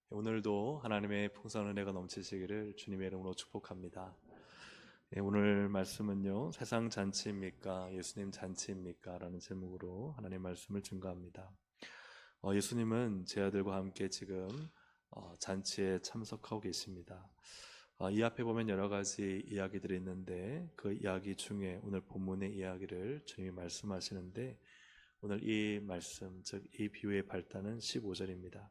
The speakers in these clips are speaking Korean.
오늘도 하나님의 풍성한 은혜가 넘치시기를 주님의 이름으로 축복합니다. 오늘 말씀은요, 세상 잔치입니까? 예수님 잔치입니까? 라는 제목으로 하나님 말씀을 증거합니다. 예수님은 제 아들과 함께 지금 잔치에 참석하고 계십니다. 이 앞에 보면 여러 가지 이야기들이 있는데 그 이야기 중에 오늘 본문의 이야기를 주님이 말씀하시는데, 오늘 이 말씀, 즉 이 비유의 발단은 15절입니다.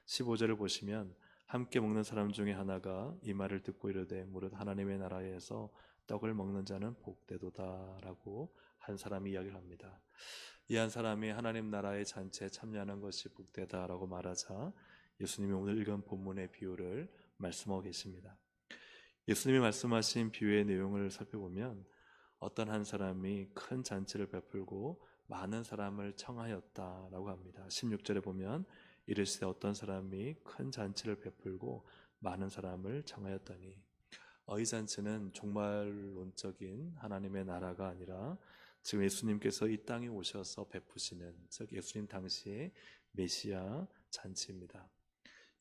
15절을 보시면 함께 먹는 사람 중에 하나가 이 말을 듣고 이르되 무릇 하나님의 나라에서 떡을 먹는 자는 복되도다 라고 한 사람이 이야기를 합니다. 이 한 사람이 하나님 나라의 잔치에 참여하는 것이 복되다라고 말하자 예수님이 오늘 읽은 본문의 비유를 말씀하고 계십니다. 예수님이 말씀하신 비유의 내용을 살펴보면 어떤 한 사람이 큰 잔치를 베풀고 많은 사람을 청하였다라고 합니다. 16절에 보면 이르시되 어떤 사람이 큰 잔치를 베풀고 많은 사람을 청하였더니, 이 잔치는 종말론적인 하나님의 나라가 아니라 지금 예수님께서 이 땅에 오셔서 베푸시는, 즉 예수님 당시의 메시아 잔치입니다.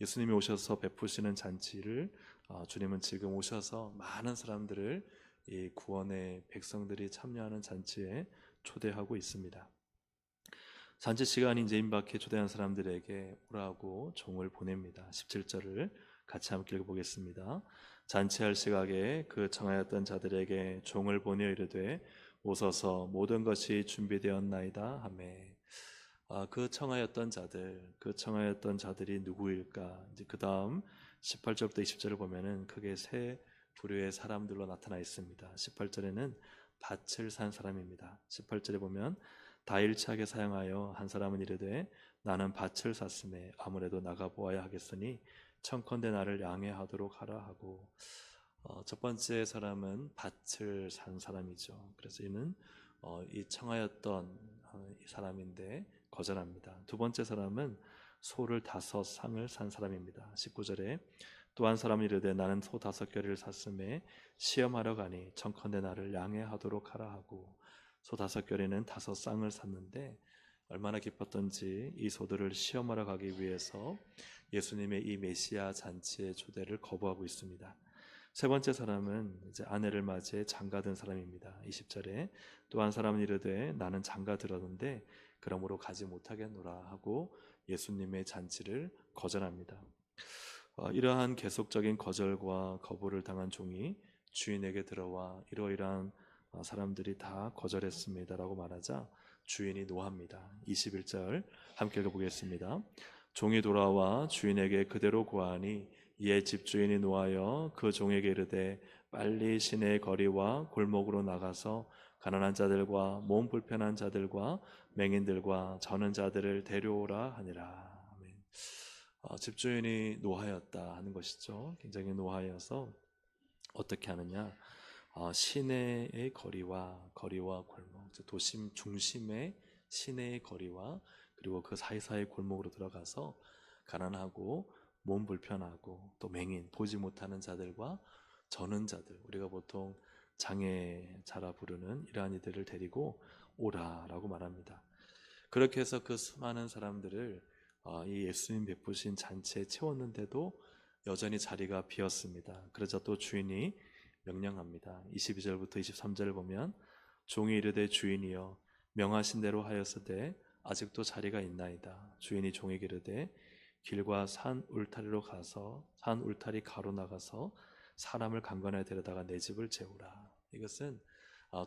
예수님이 오셔서 베푸시는 잔치를 주님은 지금 오셔서 많은 사람들을 이 구원의 백성들이 참여하는 잔치에 초대하고 있습니다. 잔치 시간이 이제 임박해 초대한 사람들에게 오라고 종을 보냅니다. 17절을 같이 함께 읽어보겠습니다. 잔치할 시각에 그 청하였던 자들에게 종을 보내어 이르되 오소서 모든 것이 준비되었나이다 하매, 그 청하였던 자들이 누구일까? 이제 그 다음 18절부터 20절을 보면은 크게 세 부류의 사람들로 나타나 있습니다. 18절에는 밭을 산 사람입니다. 18절에 보면 다일치하게 사양하여 한 사람은 이르되 나는 밭을 샀음에 아무래도 나가 보아야 하겠으니 청컨대 나를 양해하도록 하라 하고, 첫 번째 사람은 밭을 산 사람이죠. 그래서 이는 이 청하였던 이 사람인데 거절합니다. 두 번째 사람은 소를 5쌍을 산 사람입니다. 19절에 또 한 사람이 이르되 나는 소 5겨리를 샀음에 시험하러 가니 청컨대 나를 양해하도록 하라 하고, 소 5겨리는 5쌍을 샀는데 얼마나 기뻤던지 이 소들을 시험하러 가기 위해서 예수님의 이 메시아 잔치의 초대를 거부하고 있습니다. 세 번째 사람은 이제 아내를 맞이해 장가든 사람입니다. 20절에 또 한 사람은 이르되 나는 장가 들었는데 그러므로 가지 못하겠노라 하고 예수님의 잔치를 거절합니다. 이러한 계속적인 거절과 거부를 당한 종이 주인에게 들어와 이러이러한 사람들이 다 거절했습니다라고 말하자 주인이 노합니다. 21절 함께 읽어보겠습니다. 종이 돌아와 주인에게 그대로 고하니 이에 집주인이 노하여 그 종에게 이르되 빨리 시내 거리와 골목으로 나가서 가난한 자들과 몸 불편한 자들과 맹인들과 저는 자들을 데려오라 하니라. 아멘. 집주인이 노하였다 하는 것이죠. 굉장히 노하여서 어떻게 하느냐? 시내의 거리와 골목, 도심 중심의 시내의 거리와 그리고 그 사이사이 골목으로 들어가서 가난하고 몸 불편하고 또 맹인, 보지 못하는 자들과 저는 자들, 우리가 보통 장애자라 부르는 이러한 이들을 데리고 오라라고 말합니다. 그렇게 해서 그 수많은 사람들을 이 예수님 베푸신 잔치에 채웠는데도 여전히 자리가 비었습니다. 그러자 또 주인이 명령합니다. 22절부터 23절을 보면 종이 이르되 주인이여 명하신 대로 하였으되 아직도 자리가 있나이다. 주인이 종에게 이르되 길과 산 울타리로 가서 산 울타리 가로 나가서 사람을 강간하여 데려다가 내 집을 재우라. 이것은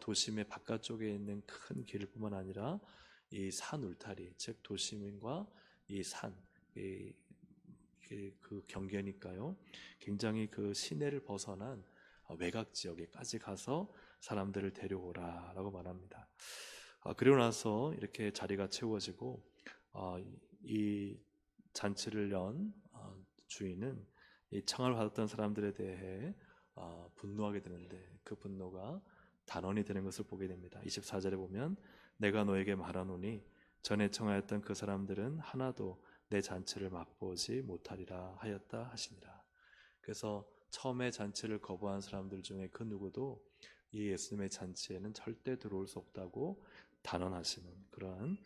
도심의 바깥쪽에 있는 큰 길뿐만 아니라 이 산 울타리, 즉 도심과 이 산, 그 경계니까요. 굉장히 그 시내를 벗어난 외곽 지역에까지 가서 사람들을 데려오라라고 말합니다. 그리고 나서 이렇게 자리가 채워지고 이 잔치를 연 주인은 이 청을 받았던 사람들에 대해 분노하게 되는데 그 분노가 단언이 되는 것을 보게 됩니다. 24절에 보면 내가 너에게 말하노니 전에 청하였던 그 사람들은 하나도 내 잔치를 맛보지 못하리라 하였다 하시니라. 그래서 처음에 잔치를 거부한 사람들 중에 그 누구도 이 예수님의 잔치에는 절대 들어올 수 없다고 단언하시는 그러한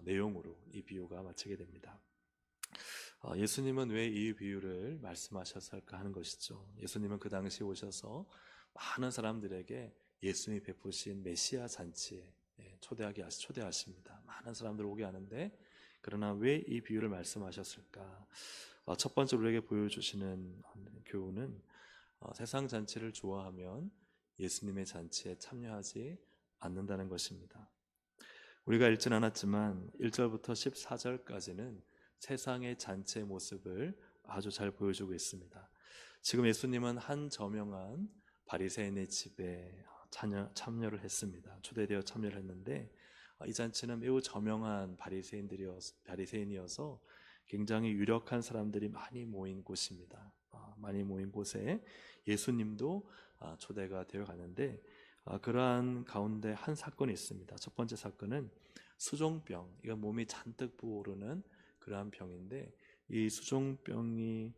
내용으로 이 비유가 마치게 됩니다. 예수님은 왜 이 비유를 말씀하셨을까 하는 것이죠. 예수님은 그 당시 오셔서 많은 사람들에게 예수님이 베푸신 메시아 잔치에 초대하십니다. 많은 사람들 오게 하는데, 그러나 왜 이 비유를 말씀하셨을까? 첫 번째로 우리에게 보여주시는 교훈은 세상 잔치를 좋아하면 예수님의 잔치에 참여하지 않는다는 것입니다. 우리가 읽진 않았지만 1절부터 14절까지는 세상의 잔치의 모습을 아주 잘 보여주고 있습니다. 지금 예수님은 한 저명한 바리새인의 집에 참여를 했습니다. 초대되어 참여를 했는데, 이 잔치는 매우 저명한 바리새인이어서 굉장히 유력한 사람들이 많이 모인 곳입니다. 많이 모인 곳에 예수님도 초대가 되어 가는데, 그러한 가운데 한 사건이 있습니다. 첫 번째 사건은 수종병, 이건 몸이 잔뜩 부어오르는 그러한 병인데, 이 수종병이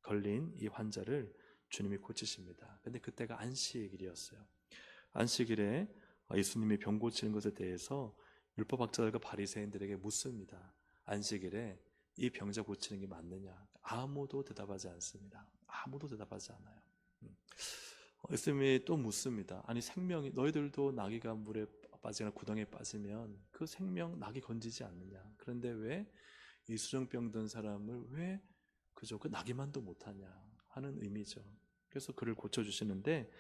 걸린 이 환자를 주님이 고치십니다. 근데 그때가 안식일이었어요. 안식일에 예수님이 병 고치는 것에 대해서 율법학자들과 바리새인들에게 묻습니다. 안식일에 이 병자 고치는 게 맞느냐? 아무도 대답하지 않습니다. 아무도 대답하지 않아요. 예수님이 또 묻습니다. 아니, 생명이, 너희들도 나귀가 물에 빠지거나 구덩이에 빠지면 그 생명 나귀 건지지 않느냐? 그런데 왜 이 수정병 든 사람을 왜 그저 그 나귀만도 못하냐 하는 의미죠. 그래서 그를 고쳐주시는데,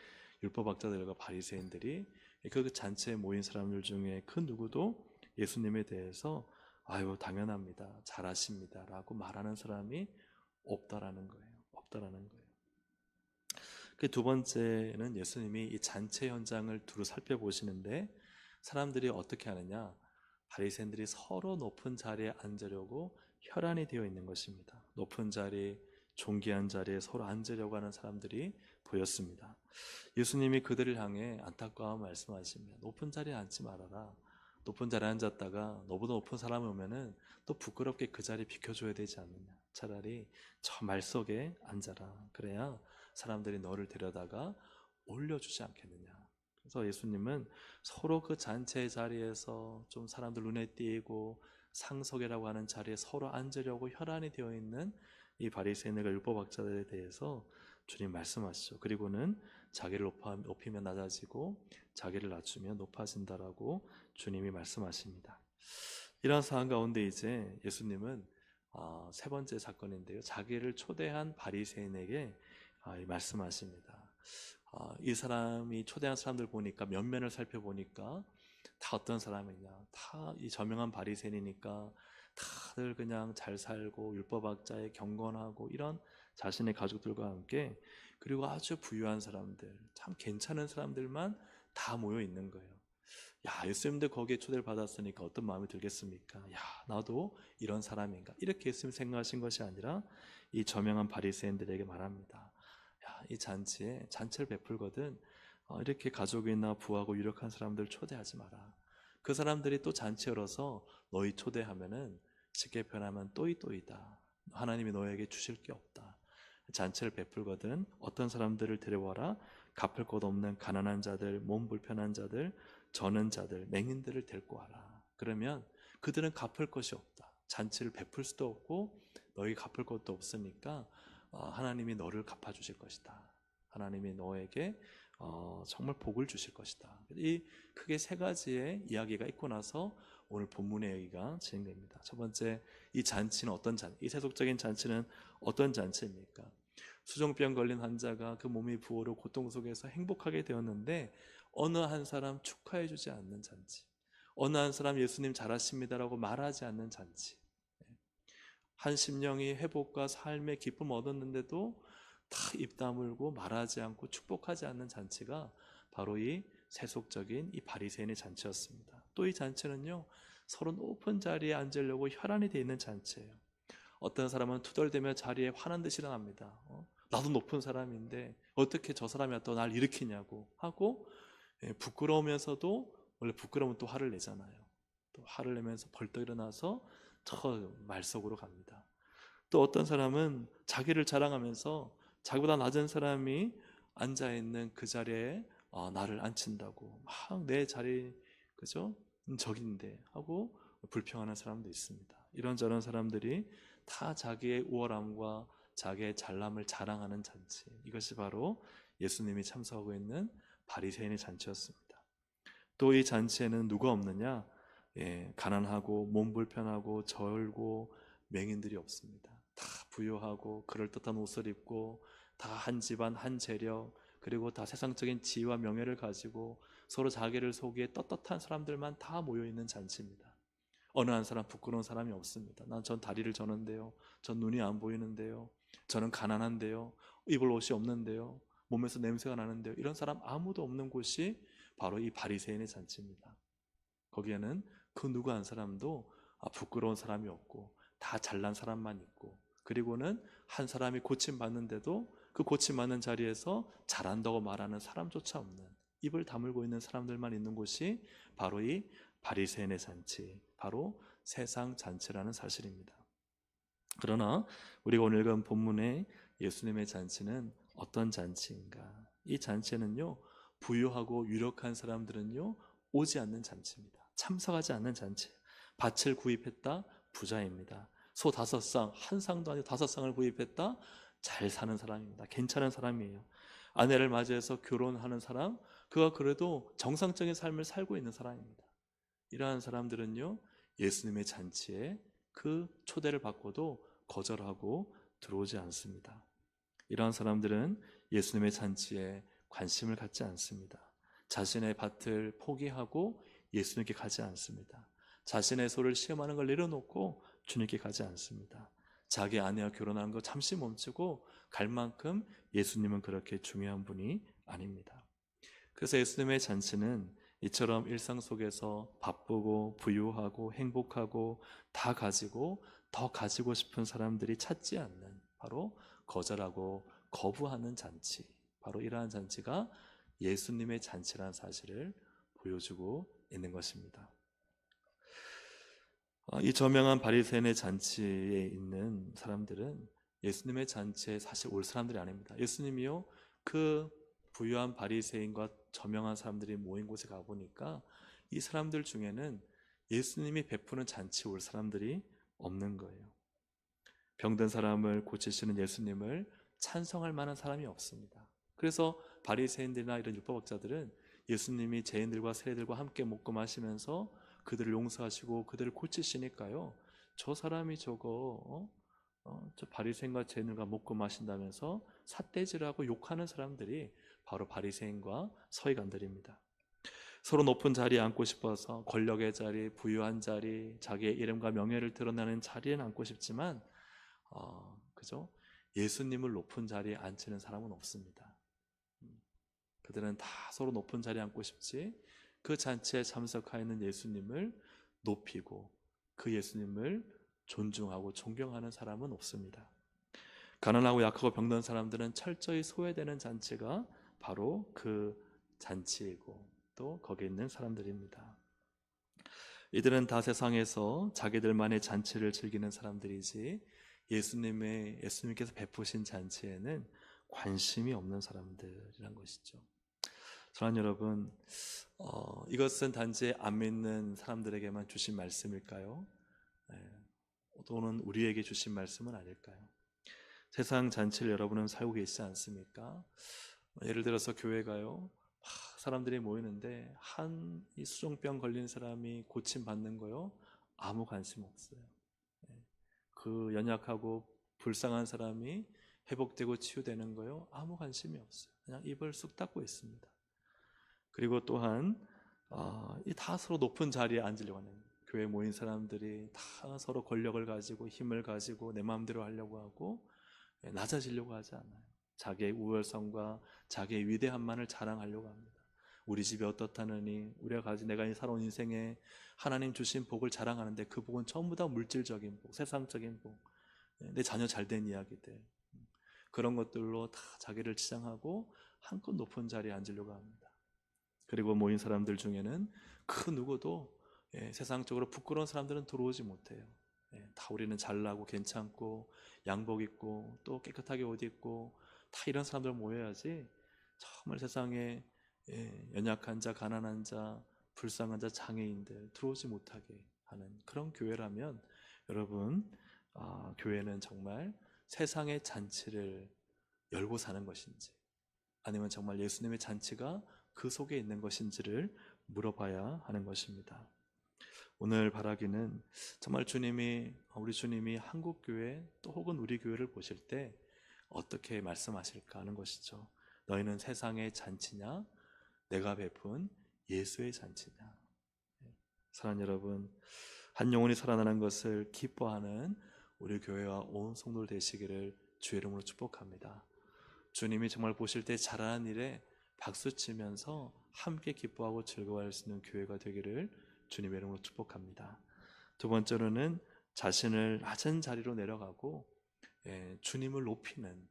율법학자들과 바리새인들이 그 잔치에 모인 사람들 중에 그 누구도 예수님에 대해서 아유 당연합니다, 잘하십니다 라고 말하는 사람이 없다라는 거예요. 없다라는 거예요. 그 두 번째는 예수님이 이 잔치 현장을 두루 살펴보시는데, 사람들이 어떻게 하느냐? 바리새인들이 서로 높은 자리에 앉으려고 혈안이 되어 있는 것입니다. 높은 자리, 존귀한 자리에 서로 앉으려고 하는 사람들이 보였습니다. 예수님이 그들을 향해 안타까워 말씀하십니다. 높은 자리에 앉지 말아라. 높은 자리에 앉았다가 너보다 높은 사람이 오면은 또 부끄럽게 그 자리 비켜줘야 되지 않느냐. 차라리 저 말 속에 앉아라. 그래야 사람들이 너를 데려다가 올려주지 않겠느냐. 그래서 예수님은 서로 그 잔치의 자리에서 좀 사람들 눈에 띄고 상석이라고 하는 자리에 서로 앉으려고 혈안이 되어 있는 이 바리새인과 율법학자들에 대해서 주님 말씀하시죠. 그리고는 자기를 높이면 낮아지고 자기를 낮추면 높아진다라고 주님이 말씀하십니다. 이런 상황 가운데 이제 예수님은 세 번째 사건인데요, 자기를 초대한 바리새인에게 말씀하십니다. 이 사람이 초대한 사람들 보니까 면면을 살펴보니까 다 어떤 사람이냐, 다 이 저명한 바리새인이니까 다들 그냥 잘 살고 율법학자에 경건하고 이런 자신의 가족들과 함께, 그리고 아주 부유한 사람들, 참 괜찮은 사람들만 다 모여 있는 거예요. 야, 예수님도 거기에 초대를 받았으니까 어떤 마음이 들겠습니까? 야, 나도 이런 사람인가? 이렇게 예수님 생각하신 것이 아니라 이 저명한 바리새인들에게 말합니다. 야, 이 잔치를 베풀거든 이렇게 가족이나 부하고 유력한 사람들 초대하지 마라. 그 사람들이 또 잔치 열어서 너희 초대하면은 쉽게 표현하면 또이또이다. 하나님이 너에게 주실 게 없다. 잔치를 베풀거든 어떤 사람들을 데려와라. 갚을 것 없는 가난한 자들, 몸 불편한 자들, 저는 자들, 맹인들을 데리고 와라. 그러면 그들은 갚을 것이 없다. 잔치를 베풀 수도 없고 너희 갚을 것도 없으니까 하나님이 너를 갚아주실 것이다. 하나님이 너에게 정말 복을 주실 것이다. 이 크게 세 가지의 이야기가 있고 나서 오늘 본문의 얘기가 진행됩니다. 첫 번째, 이 잔치는 어떤 이 세속적인 잔치는 어떤 잔치입니까? 수종병 걸린 환자가 그 몸이 부어로 고통 속에서 행복하게 되었는데, 어느 한 사람 축하해 주지 않는 잔치, 어느 한 사람 예수님 잘하십니다라고 말하지 않는 잔치, 한 심령이 회복과 삶의 기쁨을 얻었는데도 다 입 다물고 말하지 않고 축복하지 않는 잔치가 바로 이 세속적인 이 바리새인의 잔치였습니다. 또 이 잔치는요, 서로 높은 자리에 앉으려고 혈안이 되어 있는 잔치예요. 어떤 사람은 투덜대며 자리에 화난 듯이 일어납니다. 나도 높은 사람인데 어떻게 저 사람이 또 날 일으키냐고 하고, 부끄러우면서도, 원래 부끄러우면 또 화를 내잖아요. 또 화를 내면서 벌떡 일어나서 저 말 속으로 갑니다. 또 어떤 사람은 자기를 자랑하면서 자기보다 낮은 사람이 앉아있는 그 자리에 나를 앉힌다고 막 내 자리, 그죠? 저긴데 하고 불평하는 사람도 있습니다. 이런저런 사람들이 다 자기의 우월함과 자기의 잘남을 자랑하는 잔치, 이것이 바로 예수님이 참석하고 있는 바리새인의 잔치였습니다. 또 이 잔치에는 누가 없느냐? 가난하고 몸 불편하고 절고 맹인들이 없습니다. 다 부유하고 그럴듯한 옷을 입고 다 한 집안 한 재력, 그리고 다 세상적인 지위와 명예를 가지고 서로 자기를 속이에 떳떳한 사람들만 다 모여있는 잔치입니다. 어느 한 사람 부끄러운 사람이 없습니다. 전 다리를 저는데요, 전 눈이 안 보이는데요, 저는 가난한데요, 입을 옷이 없는데요, 몸에서 냄새가 나는데요, 이런 사람 아무도 없는 곳이 바로 이 바리새인의 잔치입니다. 거기에는 그 누구 한 사람도 부끄러운 사람이 없고 다 잘난 사람만 있고, 그리고는 한 사람이 고침받는데도 그 고침받는 자리에서 잘한다고 말하는 사람조차 없는, 입을 다물고 있는 사람들만 있는 곳이 바로 이 바리새인의 잔치, 바로 세상 잔치라는 사실입니다. 그러나 우리가 오늘 읽은 본문의 예수님의 잔치는 어떤 잔치인가? 이 잔치는요, 부유하고 유력한 사람들은요 오지 않는 잔치입니다. 참석하지 않는 잔치. 밭을 구입했다, 부자입니다. 소 5쌍, 한 쌍도 아니고 5쌍을 구입했다, 잘 사는 사람입니다. 괜찮은 사람이에요. 아내를 맞이해서 결혼하는 사람, 그가 그래도 정상적인 삶을 살고 있는 사람입니다. 이러한 사람들은요, 예수님의 잔치에 그 초대를 받고도 거절하고 들어오지 않습니다. 이러한 사람들은 예수님의 잔치에 관심을 갖지 않습니다. 자신의 밭을 포기하고 예수님께 가지 않습니다. 자신의 소를 시험하는 걸 내려놓고 주님께 가지 않습니다. 자기 아내와 결혼하는 거 잠시 멈추고 갈 만큼 예수님은 그렇게 중요한 분이 아닙니다. 그래서 예수님의 잔치는 이처럼 일상 속에서 바쁘고 부유하고 행복하고 다 가지고 더 가지고 싶은 사람들이 찾지 않는, 바로 거절하고 거부하는 잔치, 바로 이러한 잔치가 예수님의 잔치라는 사실을 보여주고 있는 것입니다. 이 저명한 바리새인의 잔치에 있는 사람들은 예수님의 잔치에 사실 올 사람들이 아닙니다. 예수님이요, 그 부유한 바리새인과 저명한 사람들이 모인 곳에 가보니까 이 사람들 중에는 예수님이 베푸는 잔치에 올 사람들이 없는 거예요. 병든 사람을 고치시는 예수님을 찬성할 만한 사람이 없습니다. 그래서 바리새인들이나 이런 율법학자들은 예수님이 죄인들과 세리들과 함께 먹고 마시면서 그들을 용서하시고 그들을 고치시니까요, 저 사람이 저거 저 바리새인과 죄인들과 먹고 마신다면서 삿대질하고 욕하는 사람들이 바로 바리새인과 서기관들입니다. 서로 높은 자리에 앉고 싶어서 권력의 자리, 부유한 자리, 자기의 이름과 명예를 드러내는 자리에 앉고 싶지만 그죠? 예수님을 높은 자리에 앉히는 사람은 없습니다. 그들은 다 서로 높은 자리에 앉고 싶지, 그 잔치에 참석하는 예수님을 높이고 그 예수님을 존중하고 존경하는 사람은 없습니다. 가난하고 약하고 병든 사람들은 철저히 소외되는 잔치가 바로 그 잔치이고 또 거기에 있는 사람들입니다. 이들은 다 세상에서 자기들만의 잔치를 즐기는 사람들이지 예수님께서 베푸신 잔치에는 관심이 없는 사람들이란 것이죠. 사랑하는 여러분, 이것은 단지 안 믿는 사람들에게만 주신 말씀일까요? 또는 우리에게 주신 말씀은 아닐까요? 세상 잔치를 여러분은 살고 계시지 않습니까? 예를 들어서 교회가요, 사람들이 모이는데 이 수종병 걸린 사람이 고침받는 거요, 아무 관심 없어요. 그 연약하고 불쌍한 사람이 회복되고 치유되는 거요, 아무 관심이 없어요. 그냥 입을 쑥 닫고 있습니다. 그리고 또한 다 서로 높은 자리에 앉으려고 하는, 교회에 모인 사람들이 다 서로 권력을 가지고 힘을 가지고 내 마음대로 하려고 하고 낮아지려고 하지 않아요. 자기의 우월성과 자기의 위대함만을 자랑하려고 합니다. 우리 집이 어떻다느니, 우리가 가진 내가 살아온 인생에 하나님 주신 복을 자랑하는데 그 복은 전부 다 물질적인 복, 세상적인 복, 내 자녀 잘된 이야기들, 그런 것들로 다 자기를 치장하고 한껏 높은 자리에 앉으려고 합니다. 그리고 모인 사람들 중에는 그 누구도 세상적으로 부끄러운 사람들은 들어오지 못해요. 다 우리는 잘나고 괜찮고 양복 입고 또 깨끗하게 옷 입고 다 이런 사람들 모여야지 정말 세상에 연약한 자, 가난한 자, 불쌍한 자, 장애인들 들어오지 못하게 하는 그런 교회라면 여러분, 교회는 정말 세상의 잔치를 열고 사는 것인지, 아니면 정말 예수님의 잔치가 그 속에 있는 것인지를 물어봐야 하는 것입니다. 오늘 바라기는 정말 우리 주님이 한국교회 또 혹은 우리 교회를 보실 때 어떻게 말씀하실까 하는 것이죠. 너희는 세상의 잔치냐, 내가 베푼 예수의 잔치냐. 사랑하는 여러분, 한 영혼이 살아나는 것을 기뻐하는 우리 교회와 온 성도들 되시기를 주의 이름으로 축복합니다. 주님이 정말 보실 때 잘하는 일에 박수치면서 함께 기뻐하고 즐거워할 수 있는 교회가 되기를 주님의 이름으로 축복합니다. 두 번째로는 자신을 낮은 자리로 내려가고 주님을 높이는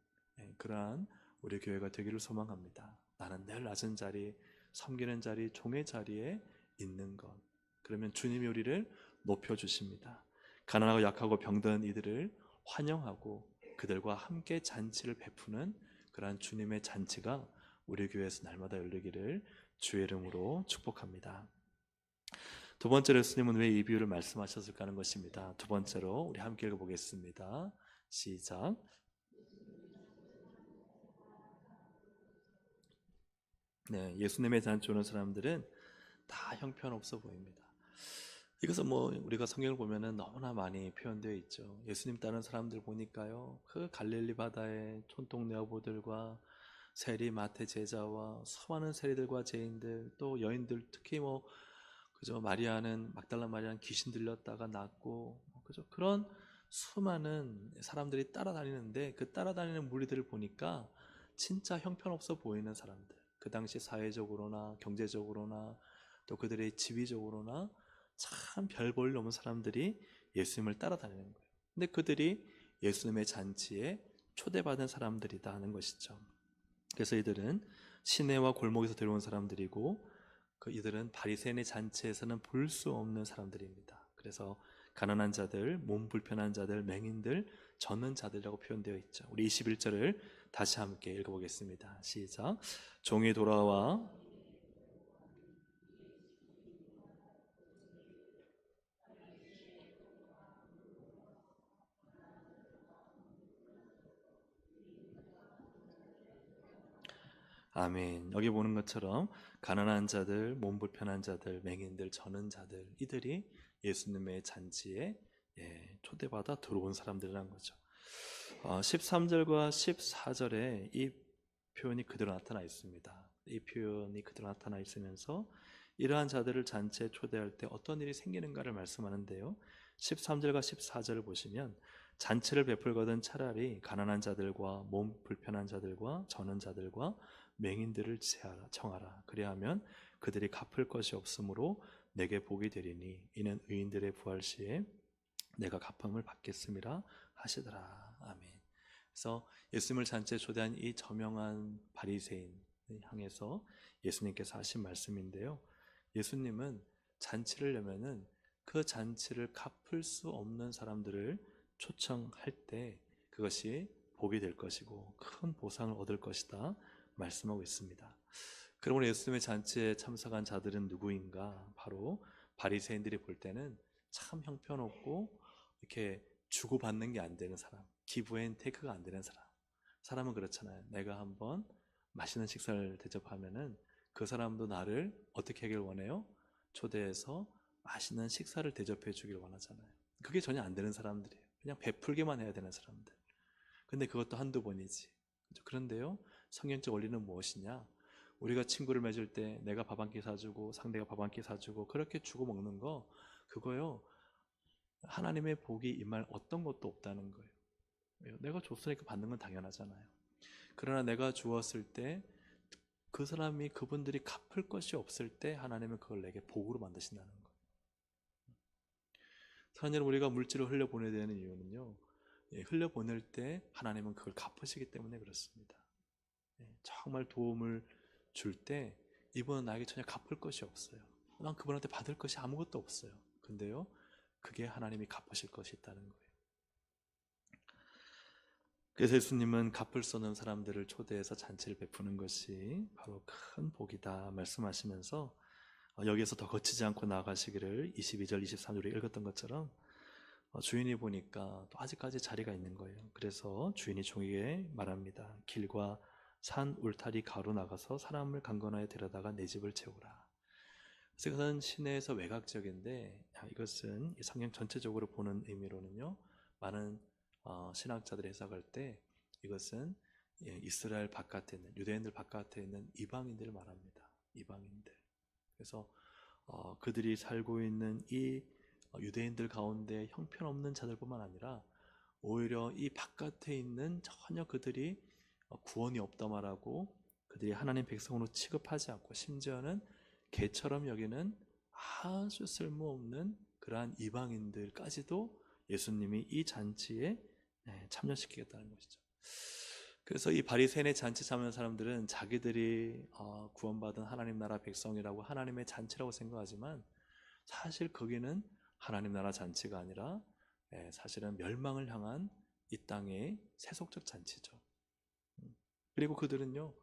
그러한 우리 교회가 되기를 소망합니다. 나는 늘 낮은 자리, 섬기는 자리, 종의 자리에 있는 것. 그러면 주님이 우리를 높여주십니다. 가난하고 약하고 병든 이들을 환영하고 그들과 함께 잔치를 베푸는 그러한 주님의 잔치가 우리 교회에서 날마다 열리기를 주의 이름으로 축복합니다. 두 번째로 예수님은 왜 이 비유를 말씀하셨을까 하는 것입니다. 두 번째로 우리 함께 읽어보겠습니다. 시작. 네, 예수님의 잔치 오는 사람들은 다 형편없어 보입니다. 이것은 우리가 성경을 보면은 너무나 많이 표현되어 있죠. 예수님 따르는 사람들 보니까요, 그 갈릴리 바다의 촌동 여보들과 세리 마태 제자와 수많은 세리들과 죄인들, 또 여인들, 특히 그죠, 막달라 마리아는 귀신 들렸다가 낫고, 그죠, 그런 수많은 사람들이 따라다니는데 그 따라다니는 무리들을 보니까 진짜 형편없어 보이는 사람들, 그 당시 사회적으로나 경제적으로나 또 그들의 지위적으로나 참 별 볼 일 없는 사람들이 예수님을 따라다니는 거예요. 근데 그들이 예수님의 잔치에 초대받은 사람들이다 하는 것이죠. 그래서 이들은 시내와 골목에서 들어온 사람들이고, 이들은 바리새인의 잔치에서는 볼 수 없는 사람들입니다. 그래서 가난한 자들, 몸 불편한 자들, 맹인들, 젖는 자들이라고 표현되어 있죠. 우리 21절을 다시 함께 읽어보겠습니다. 시작. 종이 돌아와 아멘. 여기 보는 것처럼 가난한 자들, 몸 불편한 자들, 맹인들, 젖는 자들, 이들이 예수님의 잔치에 초대받아 들어온 사람들이라는 거죠. 13절과 14절에 이 표현이 그대로 나타나 있습니다. 이 표현이 그대로 나타나 있으면서 이러한 자들을 잔치에 초대할 때 어떤 일이 생기는가를 말씀하는데요. 13절과 14절을 보시면 잔치를 베풀거든 차라리 가난한 자들과 몸 불편한 자들과 젖는 자들과 맹인들을 청하라. 그리하면 그들이 갚을 것이 없으므로 내게 복이 되리니 이는 의인들의 부활 시에 내가 갚음을 받겠음이라 하시더라. 아멘. 그래서 예수님을 잔치에 초대한 이 저명한 바리새인을 향해서 예수님께서 하신 말씀인데요. 예수님은 잔치를 열면은 그 잔치를 갚을 수 없는 사람들을 초청할 때 그것이 복이 될 것이고 큰 보상을 얻을 것이다 말씀하고 있습니다. 그러므로 예수님의 잔치에 참석한 자들은 누구인가? 바로 바리새인들이 볼 때는 참 형편없고 이렇게 주고받는 게 안 되는 사람, 기브 앤 테이크가 안 되는 사람은 그렇잖아요. 내가 한번 맛있는 식사를 대접하면은 그 사람도 나를 어떻게 하길 원해요? 초대해서 맛있는 식사를 대접해 주길 원하잖아요. 그게 전혀 안 되는 사람들이에요. 그냥 베풀게만 해야 되는 사람들. 근데 그것도 한두 번이지. 그런데요, 성경적 원리는 무엇이냐? 우리가 친구를 맺을 때 내가 밥 한 끼 사주고 상대가 밥 한 끼 사주고 그렇게 주고 먹는 거, 그거요, 하나님의 복이 임할 어떤 것도 없다는 거예요. 내가 줬으니까 받는 건 당연하잖아요. 그러나 내가 주었을 때 그 사람이, 그분들이 갚을 것이 없을 때 하나님은 그걸 내게 복으로 만드신다는 거예요. 사랑하는 여러분, 우리가 물질을 흘려보내야 되는 이유는요, 흘려보낼 때 하나님은 그걸 갚으시기 때문에 그렇습니다. 정말 도움을 줄 때 이분은 나에게 전혀 갚을 것이 없어요. 난 그분한테 받을 것이 아무것도 없어요. 근데요, 그게 하나님이 갚으실 것이 있다는 거예요. 그래서 예수님은 갚을 수 없는 사람들을 초대해서 잔치를 베푸는 것이 바로 큰 복이다 말씀하시면서 여기에서 더 거치지 않고 나아가시기를 22절 23절에 읽었던 것처럼 주인이 보니까 또 아직까지 자리가 있는 거예요. 그래서 주인이 종에게 말합니다. 길과 산 울타리 가로 나가서 사람을 강건하여 데려다가 내 집을 채우라. 그래서 이것은 시내에서 외곽적인데, 이것은 이 성경 전체적으로 보는 의미로는요, 많은 신학자들이 해석할 때 이것은 이스라엘 바깥에 있는, 유대인들 바깥에 있는 이방인들을 말합니다. 이방인들. 그래서 그들이 살고 있는 이 유대인들 가운데 형편없는 자들뿐만 아니라 오히려 이 바깥에 있는 전혀 그들이 구원이 없다 말하고 그들이 하나님 백성으로 취급하지 않고 심지어는 개처럼 여기는 아주 쓸모없는 그러한 이방인들까지도 예수님이 이 잔치에 참여시키겠다는 것이죠. 그래서 이 바리새인의 잔치 참여하는 사람들은 자기들이 구원받은 하나님 나라 백성이라고 하나님의 잔치라고 생각하지만 사실 거기는 하나님 나라 잔치가 아니라 사실은 멸망을 향한 이 땅의 세속적 잔치죠. 그리고 그들은요,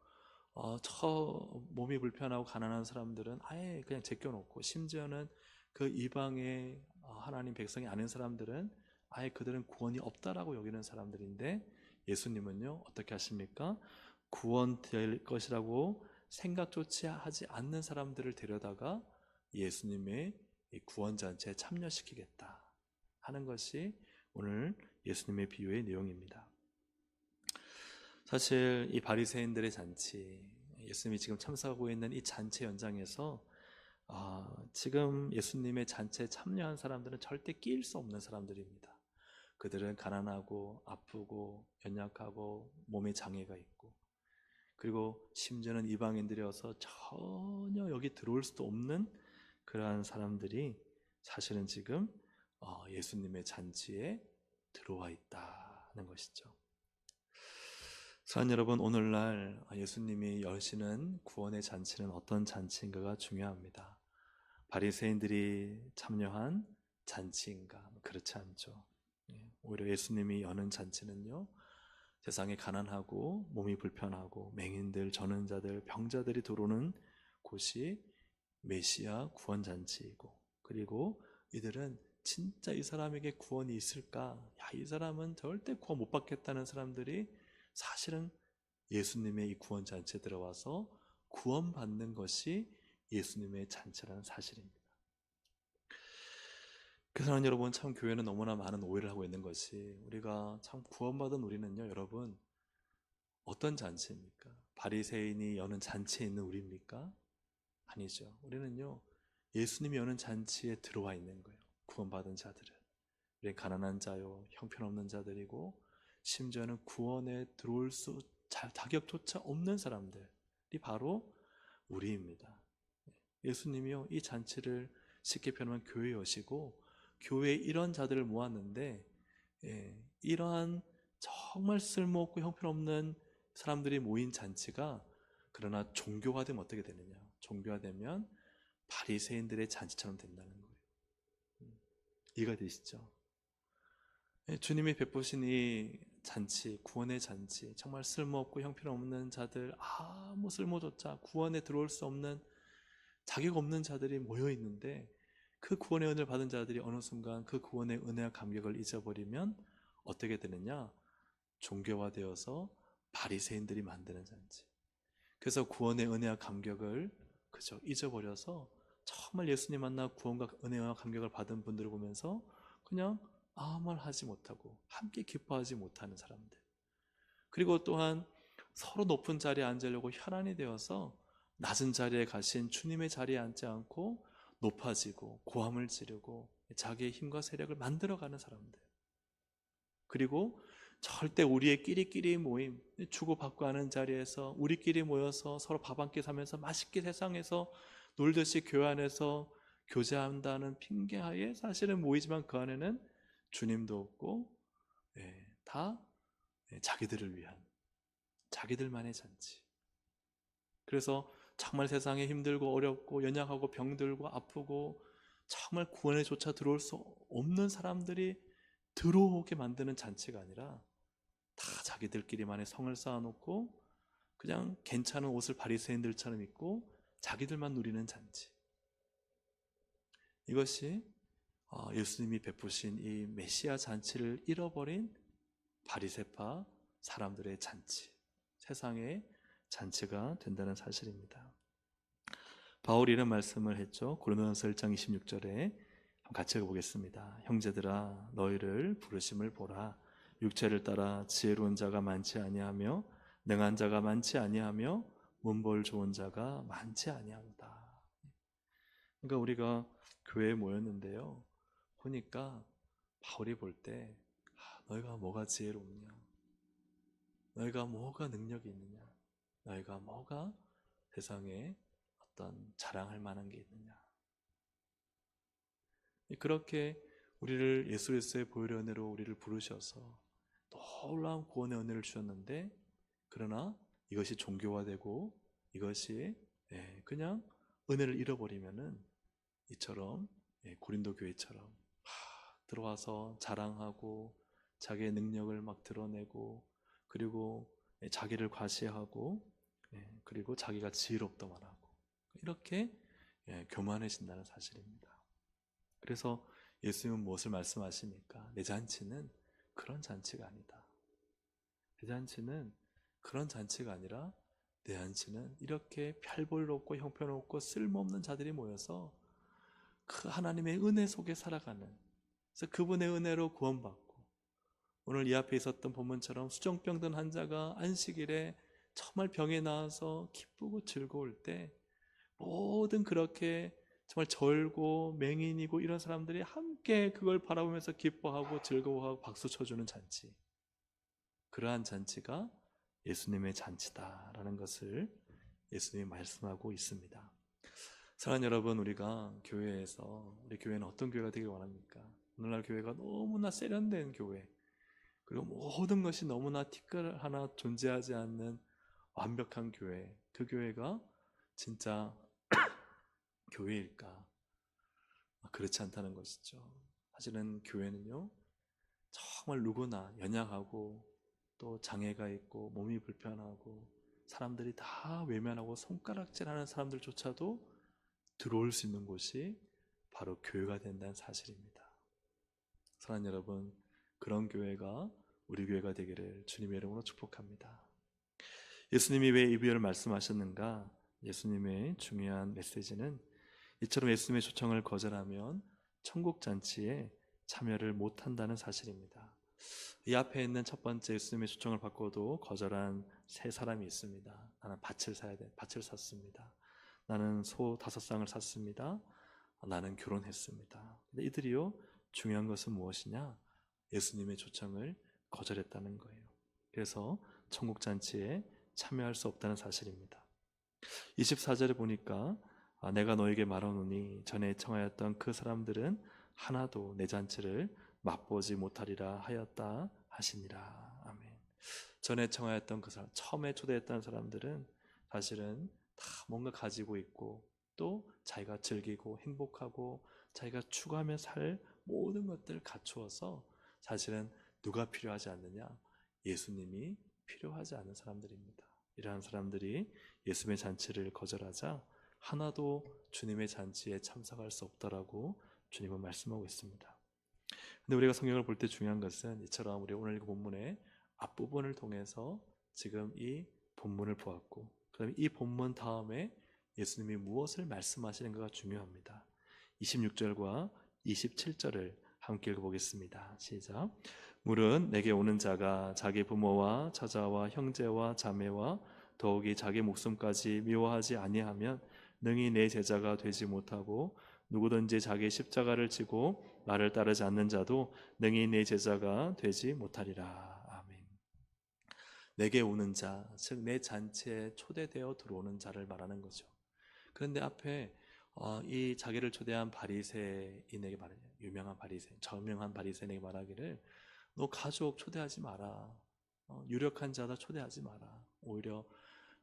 몸이 불편하고 가난한 사람들은 아예 그냥 제껴놓고, 심지어는 그 이방의 하나님 백성이 아닌 사람들은 아예 그들은 구원이 없다라고 여기는 사람들인데, 예수님은요 어떻게 하십니까? 구원될 것이라고 생각조차 하지 않는 사람들을 데려다가 예수님의 이 구원잔치에 참여시키겠다 하는 것이 오늘 예수님의 비유의 내용입니다. 사실 이 바리새인들의 잔치, 예수님이 지금 참석하고 있는 이 잔치 현장에서 지금 예수님의 잔치에 참여한 사람들은 절대 끼일 수 없는 사람들입니다. 그들은 가난하고 아프고 연약하고 몸에 장애가 있고, 그리고 심지어는 이방인들이어서 전혀 여기 들어올 수도 없는 그러한 사람들이 사실은 지금 예수님의 잔치에 들어와 있다는 것이죠. 사랑하는 여러분, 오늘날 예수님이 여시는 구원의 잔치는 어떤 잔치인가가 중요합니다. 바리새인들이 참여한 잔치인가? 그렇지 않죠. 오히려 예수님이 여는 잔치는요, 세상에 가난하고 몸이 불편하고 맹인들, 전원자들, 병자들이 들어오는 곳이 메시아 구원 잔치이고, 그리고 이들은 진짜 이 사람에게 구원이 있을까? 이 사람은 절대 구원 못 받겠다는 사람들이 사실은 예수님의 이 구원 잔치에 들어와서 구원받는 것이 예수님의 잔치라는 사실입니다. 그래서 여러분, 참 교회는 너무나 많은 오해를 하고 있는 것이, 우리가 참 구원받은 우리는요, 여러분, 어떤 잔치입니까? 바리새인이 여는 잔치에 있는 우리입니까? 아니죠. 우리는요, 예수님이 여는 잔치에 들어와 있는 거예요. 구원받은 자들은. 우리 가난한 자요, 형편없는 자들이고, 심지어는 구원에 들어올 수 자격조차 없는 사람들이 바로 우리입니다. 예수님이요, 이 잔치를 쉽게 표현하면 교회에 오시고 교회에 이런 자들을 모았는데, 이러한 정말 쓸모없고 형편없는 사람들이 모인 잔치가, 그러나 종교화되면 어떻게 되느냐? 종교화되면 바리새인들의 잔치처럼 된다는 거예요. 이해가 되시죠? 주님이 베푸신 이 잔치, 구원의 잔치, 정말 쓸모없고 형편없는 자들, 아무 쓸모조차 구원에 들어올 수 없는, 자격 없는 자들이 모여 있는데, 그 구원의 은혜를 받은 자들이 어느 순간 그 구원의 은혜와 감격을 잊어버리면 어떻게 되느냐? 종교화되어서 바리새인들이 만드는 잔치. 그래서 구원의 은혜와 감격을 그저 잊어버려서 정말 예수님 만나 구원과 은혜와 감격을 받은 분들을 보면서 그냥 아무 말 하지 못하고 함께 기뻐하지 못하는 사람들, 그리고 또한 서로 높은 자리에 앉으려고 혈안이 되어서 낮은 자리에 가신 주님의 자리에 앉지 않고 높아지고 고함을 지르고 자기의 힘과 세력을 만들어가는 사람들, 그리고 절대 우리의 끼리끼리 모임, 주고받고 하는 자리에서 우리끼리 모여서 서로 밥 한 끼 사면서 맛있게 세상에서 놀듯이 교회 안에서 교제한다는 핑계하에 사실은 모이지만 그 안에는 주님도 없고 다 자기들을 위한, 자기들만의 잔치. 그래서 정말 세상에 힘들고 어렵고 연약하고 병들고 아프고 정말 구원에 조차 들어올 수 없는 사람들이 들어오게 만드는 잔치가 아니라 다 자기들끼리만의 성을 쌓아놓고 그냥 괜찮은 옷을 바리새인들처럼 입고 자기들만 누리는 잔치. 이것이 예수님이 베푸신 이 메시아 잔치를 잃어버린 바리새파 사람들의 잔치, 세상의 잔치가 된다는 사실입니다. 바울이 이런 말씀을 했죠. 고린도전서 1장 26절에 같이 읽어보겠습니다. 형제들아 너희를 부르심을 보라. 육체를 따라 지혜로운 자가 많지 아니하며 능한 자가 많지 아니하며 문벌 좋은 자가 많지 아니하도다. 그러니까 우리가 교회에 모였는데요, 보니까 바울이 볼 때 너희가 뭐가 지혜롭냐, 너희가 뭐가 능력이 있느냐, 너희가 뭐가 세상에 어떤 자랑할 만한 게 있느냐. 그렇게 우리를 예수 그리스도의 보혈의 은혜로 우리를 부르셔서 놀라운 구원의 은혜를 주셨는데, 그러나 이것이 종교화되고 이것이 그냥 은혜를 잃어버리면은 이처럼 고린도 교회처럼 들어와서 자랑하고 자기의 능력을 막 드러내고, 그리고 자기를 과시하고, 그리고 자기가 지혜롭다만 하고, 이렇게 교만해진다는 사실입니다. 그래서 예수님은 무엇을 말씀하십니까? 내 잔치는 그런 잔치가 아니다. 내 잔치는 그런 잔치가 아니라 내 잔치는 이렇게 별볼없고 형편없고 쓸모없는 자들이 모여서 그 하나님의 은혜 속에 살아가는, 그래서 그분의 은혜로 구원받고, 오늘 이 앞에 있었던 본문처럼 수정병 든 환자가 안식일에 정말 병에 나와서 기쁘고 즐거울 때 모든 그렇게 정말 절고 맹인이고 이런 사람들이 함께 그걸 바라보면서 기뻐하고 즐거워하고 박수 쳐주는 잔치, 그러한 잔치가 예수님의 잔치다라는 것을 예수님이 말씀하고 있습니다. 사랑하는 여러분, 우리가 교회에서, 우리 교회는 어떤 교회가 되길 원합니까? 오늘날 교회가 너무나 세련된 교회, 그리고 모든 것이 너무나 티끌 하나 존재하지 않는 완벽한 교회, 그 교회가 진짜 교회일까? 그렇지 않다는 것이죠. 사실은 교회는요, 정말 누구나 연약하고 또 장애가 있고 몸이 불편하고 사람들이 다 외면하고 손가락질하는 사람들조차도 들어올 수 있는 곳이 바로 교회가 된다는 사실입니다. 사랑하는 여러분, 그런 교회가 우리 교회가 되기를 주님의 이름으로 축복합니다. 예수님이 왜 이 비유를 말씀하셨는가? 예수님의 중요한 메시지는 이처럼 예수님의 초청을 거절하면 천국 잔치에 참여를 못한다는 사실입니다. 이 앞에 있는 첫 번째 예수님의 초청을 받고도 거절한 세 사람이 있습니다. 나는 밭을 사야 돼. 밭을 샀습니다. 나는 소 5쌍을 샀습니다. 나는 결혼했습니다. 근데 이들이요, 중요한 것은 무엇이냐? 예수님의 초청을 거절했다는 거예요. 그래서 천국 잔치에 참여할 수 없다는 사실입니다. 24절에 보니까 내가 너에게 말하노니 전에 청하였던 그 사람들은 하나도 내 잔치를 맛보지 못하리라 하였다 하시니라. 아멘. 전에 청하였던 그 사람, 처음에 초대했던 사람들은 사실은 다 뭔가 가지고 있고 또 자기가 즐기고 행복하고 자기가 추구하며 살 모든 것들을 갖추어서 사실은 누가 필요하지 않느냐? 예수님이 필요하지 않은 사람들입니다. 이러한 사람들이 예수님의 잔치를 거절하자 하나도 주님의 잔치에 참석할 수 없다라고 주님은 말씀하고 있습니다. 근데 우리가 성경을 볼 때 중요한 것은 이처럼 우리 오늘 본문의 앞부분을 통해서 지금 이 본문을 보았고, 그 다음에 이 본문 다음에 예수님이 무엇을 말씀하시는가가 중요합니다. 26절과 27절을 함께 읽어보겠습니다. 시작. 물은 내게 오는 자가 자기 부모와 처자와 형제와 자매와 더욱이 자기 목숨까지 미워하지 아니하면 능히 내 제자가 되지 못하고, 누구든지 자기 십자가를 지고 나를 따르지 않는 자도 능히 내 제자가 되지 못하리라. 아멘. 내게 오는 자, 즉 내 잔치에 초대되어 들어오는 자를 말하는 거죠. 그런데 앞에 이 자기를 초대한 바리새인에게 말해요. 유명한 바리새인, 저명한 바리새인에게 말하기를 너 가족 초대하지 마라. 유력한 자다 초대하지 마라. 오히려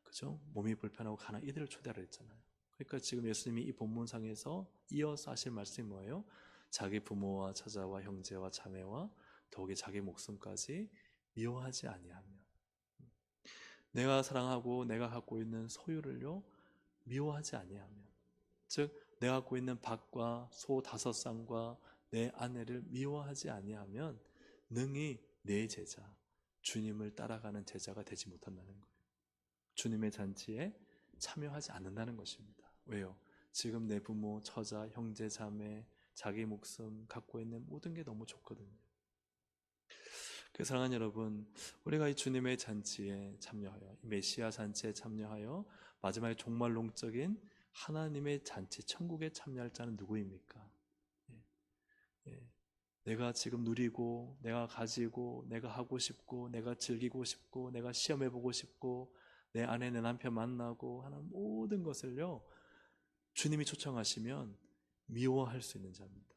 그죠? 몸이 불편하고 가난 이들을 초대하라 했잖아요. 그러니까 지금 예수님이 이 본문상에서 이어서 하실 말씀이 뭐예요? 자기 부모와 처자와 형제와 자매와 더욱이 자기 목숨까지 미워하지 아니하며, 내가 사랑하고 내가 갖고 있는 소유를요 미워하지 아니하며, 즉 내가 갖고 있는 밭과 소 5쌍과 내 아내를 미워하지 아니하면 능히 내 제자, 주님을 따라가는 제자가 되지 못한다는 거예요. 주님의 잔치에 참여하지 않는다는 것입니다. 왜요? 지금 내 부모, 처자, 형제, 자매, 자기 목숨 갖고 있는 모든 게 너무 좋거든요. 그래서 사랑하는 여러분, 우리가 이 주님의 잔치에 참여하여, 이 메시아 잔치에 참여하여 마지막에 종말론적인 하나님의 잔치, 천국에 참여할 자는 누구입니까? 예, 예. 내가 지금 누리고, 내가 가지고, 내가 하고 싶고, 내가 즐기고 싶고, 내가 시험해보고 싶고, 내 아내, 내 남편 만나고 하는 모든 것을요, 주님이 초청하시면 미워할 수 있는 자입니다.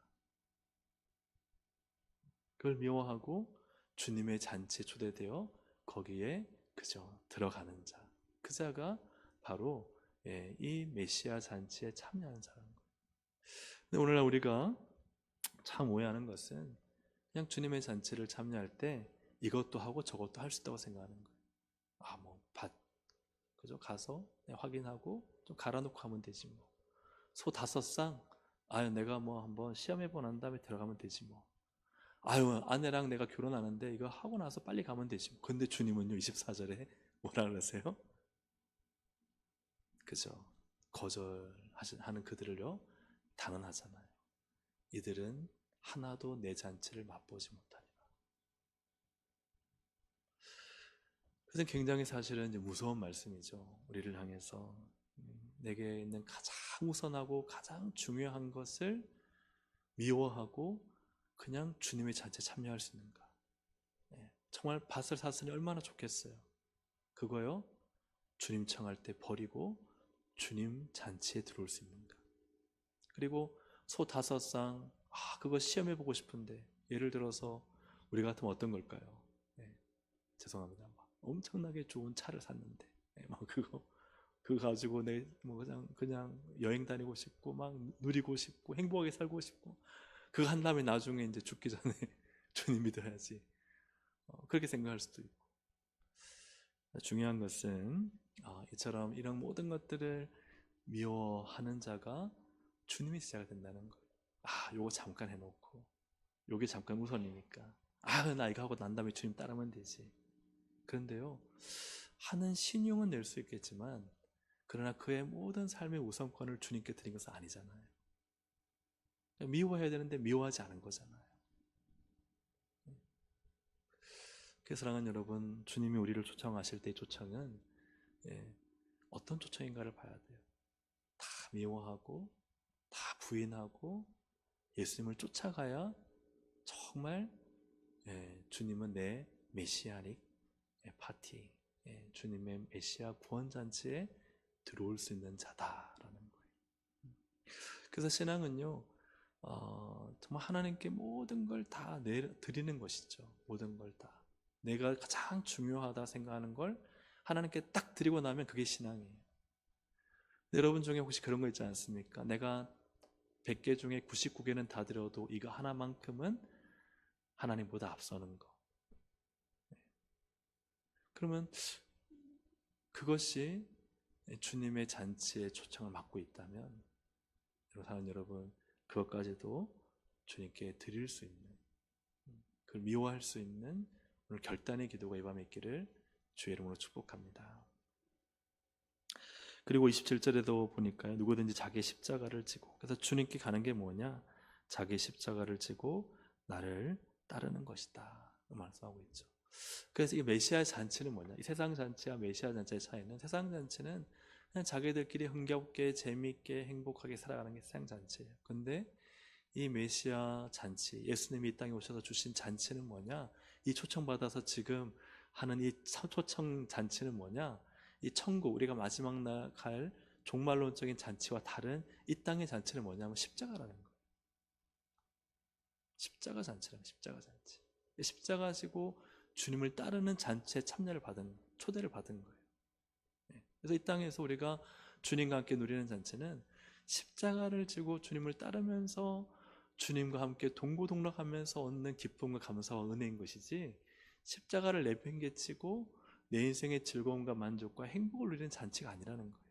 그걸 미워하고 주님의 잔치에 초대되어 거기에 그저 들어가는 자, 그 자가 바로 이 메시아 잔치에 참여하는 자라는 거예요. 근데 오늘날 우리가 참 오해하는 것은 그냥 주님의 잔치를 참여할 때 이것도 하고 저것도 할 수 있다고 생각하는 거예요. 그죠? 가서 확인하고 좀 갈아놓고 하면 되지 뭐. 소 5쌍, 내가 뭐 한번 시험해보고 난 다음에 들어가면 되지 뭐. 아내랑 내가 결혼하는데 이거 하고 나서 빨리 가면 되지 뭐. 근데 주님은요 24절에 뭐라 그러세요? 그죠? 거절하는 그들을요 당연하잖아요. 이들은 하나도 내 잔치를 맛보지 못하리라. 그래서 굉장히 사실은 이제 무서운 말씀이죠. 우리를 향해서 내게 있는 가장 우선하고 가장 중요한 것을 미워하고 그냥 주님의 잔치에 참여할 수 있는가? 정말 밭을 샀으니 얼마나 좋겠어요. 그거요 주님 청할 때 버리고 주님 잔치에 들어올 수 있는가? 그리고 소 5쌍, 그거 시험해보고 싶은데, 예를 들어서 우리 같으면 어떤 걸까요? 죄송합니다. 엄청나게 좋은 차를 샀는데, 그거 가지고 그냥 여행 다니고 싶고, 막 누리고 싶고, 행복하게 살고 싶고, 그거 한 다음에 나중에 이제 죽기 전에 주님 믿어야지. 그렇게 생각할 수도 있고. 중요한 것은, 이처럼 이런 모든 것들을 미워하는 자가 주님의 제자가 된다는 거예요. 요거 잠깐 해놓고, 요게 잠깐 우선이니까. 나 이거 하고 난 다음에 주님 따르면 되지. 그런데요, 하는 신용은 낼 수 있겠지만, 그러나 그의 모든 삶의 우선권을 주님께 드린 것은 아니잖아요. 미워해야 되는데 미워하지 않은 거잖아요. 그래서 사랑하는 여러분, 주님이 우리를 초청하실 때의 초청은 어떤 초청인가를 봐야 돼요. 다 미워하고 다 부인하고 예수님을 쫓아가야 정말 주님은 내 메시아닉 파티, 주님의 메시아 구원잔치에 들어올 수 있는 자다라는 거예요. 그래서 신앙은요, 정말 하나님께 모든 걸 다 드리는 것이죠. 모든 걸 다. 내가 가장 중요하다 생각하는 걸 하나님께 딱 드리고 나면 그게 신앙이에요. 여러분 중에 혹시 그런 거 있지 않습니까? 내가 100개 중에 99개는 다 드려도 이거 하나만큼은 하나님보다 앞서는 거. 그러면 그것이 주님의 잔치의 초청을 받고 있다면 사랑하는 여러분, 그것까지도 주님께 드릴 수 있는, 그걸 미워할 수 있는 오늘 결단의 기도가 이 밤에 있기를 주의 이름으로 축복합니다. 그리고 27절에도 보니까요, 누구든지 자기의 십자가를 지고, 그래서 주님께 가는 게 뭐냐? 자기의 십자가를 지고 나를 따르는 것이다 말씀하고 있죠. 그래서 이 메시아의 잔치는 뭐냐? 이 세상 잔치와 메시아 잔치의 차이는, 세상 잔치는 그냥 자기들끼리 흥겹게 재미있게 행복하게 살아가는 게 세상 잔치예요. 근데 이 메시아 잔치, 예수님이 이 땅에 오셔서 주신 잔치는 뭐냐? 이 초청받아서 지금 하는 이 초청 잔치는 뭐냐? 이 천국, 우리가 마지막 날 갈 종말론적인 잔치와 다른 이 땅의 잔치는 뭐냐면 십자가라는 거예요. 십자가 잔치라는, 십자가 잔치. 십자가 지고 주님을 따르는 잔치에 참여를 받은, 초대를 받은 거예요. 그래서 이 땅에서 우리가 주님과 함께 누리는 잔치는 십자가를 지고 주님을 따르면서 주님과 함께 동고동락하면서 얻는 기쁨과 감사와 은혜인 것이지, 십자가를 내팽개치고 내 인생의 즐거움과 만족과 행복을 누리는 잔치가 아니라는 거예요.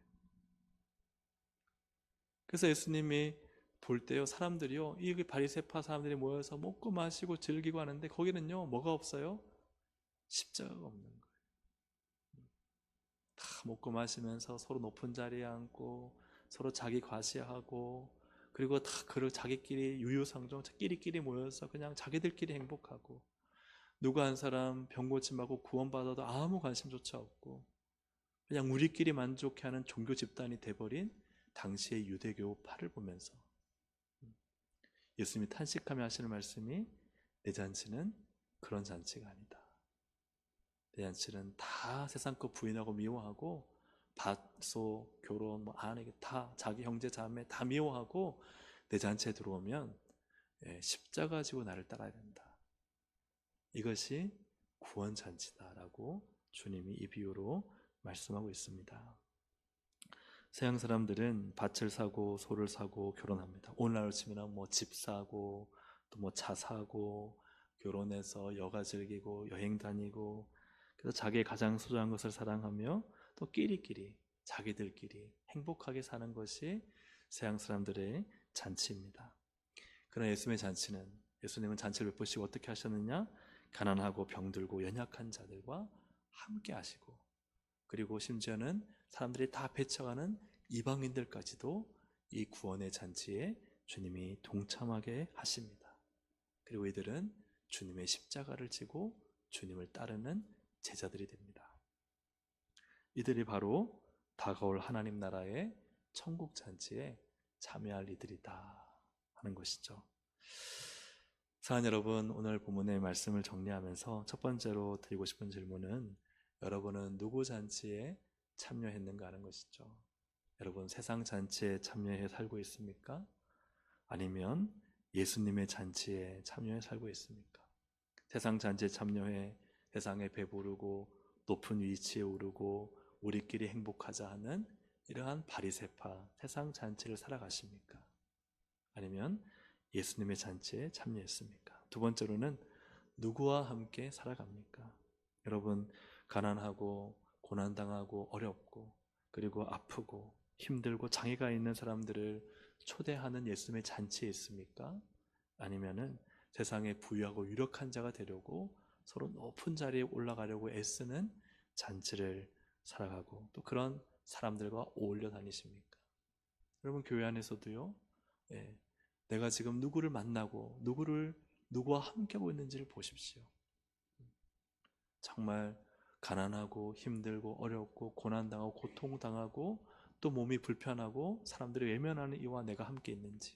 그래서 예수님이 볼 때요, 사람들이요, 이 바리새파 사람들이 모여서 먹고 마시고 즐기고 하는데 거기는요 뭐가 없어요? 십자가가 없는 거예요. 다 먹고 마시면서 서로 높은 자리에 앉고 서로 자기 과시하고, 그리고 다 그를 자기끼리 유유상종 끼리끼리 모여서 그냥 자기들끼리 행복하고, 누가 한 사람 병 고침하고 구원받아도 아무 관심조차 없고 그냥 우리끼리 만족해하는 종교 집단이 돼버린 당시의 유대교파를 보면서 예수님이 탄식하며 하시는 말씀이, 내 잔치는 그런 잔치가 아니다. 내 잔치는 다 세상 거 부인하고 미워하고 밭소 결혼 뭐 아내 다 자기 형제 자매 다 미워하고 내 잔치에 들어오면 십자가 지고 나를 따라야 된다. 이것이 구원 잔치다라고 주님이 이 비유로 말씀하고 있습니다. 서양 사람들은 밭을 사고 소를 사고 결혼합니다. 오늘날로 치면 뭐 집 사고 또 뭐 차 사고 결혼해서 여가 즐기고 여행 다니고, 그래서 자기의 가장 소중한 것을 사랑하며 또 끼리끼리 자기들끼리 행복하게 사는 것이 서양 사람들의 잔치입니다. 그러나 예수님은 잔치를 베푸시고 어떻게 하셨느냐? 가난하고 병들고 연약한 자들과 함께 하시고, 그리고 심지어는 사람들이 다 배쳐가는 이방인들까지도 이 구원의 잔치에 주님이 동참하게 하십니다. 그리고 이들은 주님의 십자가를 지고 주님을 따르는 제자들이 됩니다. 이들이 바로 다가올 하나님 나라의 천국 잔치에 참여할 이들이다 하는 것이죠. 사랑하는 여러분, 오늘 본문의 말씀을 정리하면서 첫 번째로 드리고 싶은 질문은, 여러분은 누구 잔치에 참여했는가 하는 것이죠. 여러분 세상 잔치에 참여해 살고 있습니까? 아니면 예수님의 잔치에 참여해 살고 있습니까? 세상 잔치에 참여해 세상에 배부르고 높은 위치에 오르고 우리끼리 행복하자 하는 이러한 바리새파 세상 잔치를 살아가십니까? 아니면 예수님의 잔치에 참여했습니까? 두 번째로는 누구와 함께 살아갑니까? 여러분 가난하고 고난당하고 어렵고 그리고 아프고 힘들고 장애가 있는 사람들을 초대하는 예수님의 잔치에 있습니까? 아니면은 세상에 부유하고 유력한 자가 되려고 서로 높은 자리에 올라가려고 애쓰는 잔치를 살아가고 또 그런 사람들과 어울려 다니십니까? 여러분 교회 안에서도요, 내가 지금 누구를 만나고 누구와 함께하고 있는지를 보십시오. 정말 가난하고 힘들고 어렵고 고난당하고 고통당하고 또 몸이 불편하고 사람들이 외면하는 이와 내가 함께 있는지,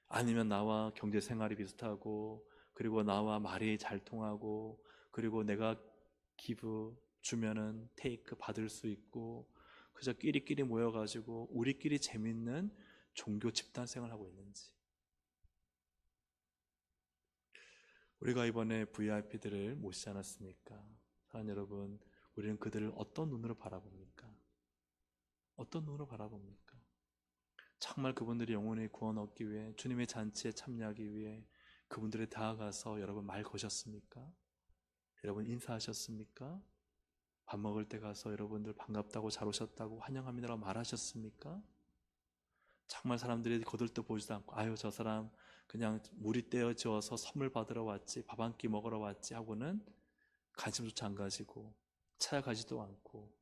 아니면 나와 경제생활이 비슷하고 그리고 나와 말이 잘 통하고 그리고 내가 기부 주면은 테이크 받을 수 있고 그저 끼리끼리 모여가지고 우리끼리 재밌는 종교 집단 생활을 하고 있는지. 우리가 이번에 VIP들을 모시지 않았습니까? 사랑하는 여러분, 우리는 그들을 어떤 눈으로 바라봅니까? 어떤 눈으로 바라봅니까? 정말 그분들이 영혼의 구원 얻기 위해 주님의 잔치에 참여하기 위해 그분들에 다가가서 여러분 말 거셨습니까? 여러분 인사하셨습니까? 밥 먹을 때 가서 여러분들 반갑다고 잘 오셨다고 환영합니다라고 말하셨습니까? 정말 사람들이 거들떠 보지도 않고 아유 저 사람 그냥 물이 떼어지어서 선물 받으러 왔지 밥 한 끼 먹으러 왔지 하고는 관심조차 안 가지고 찾아가지도 않고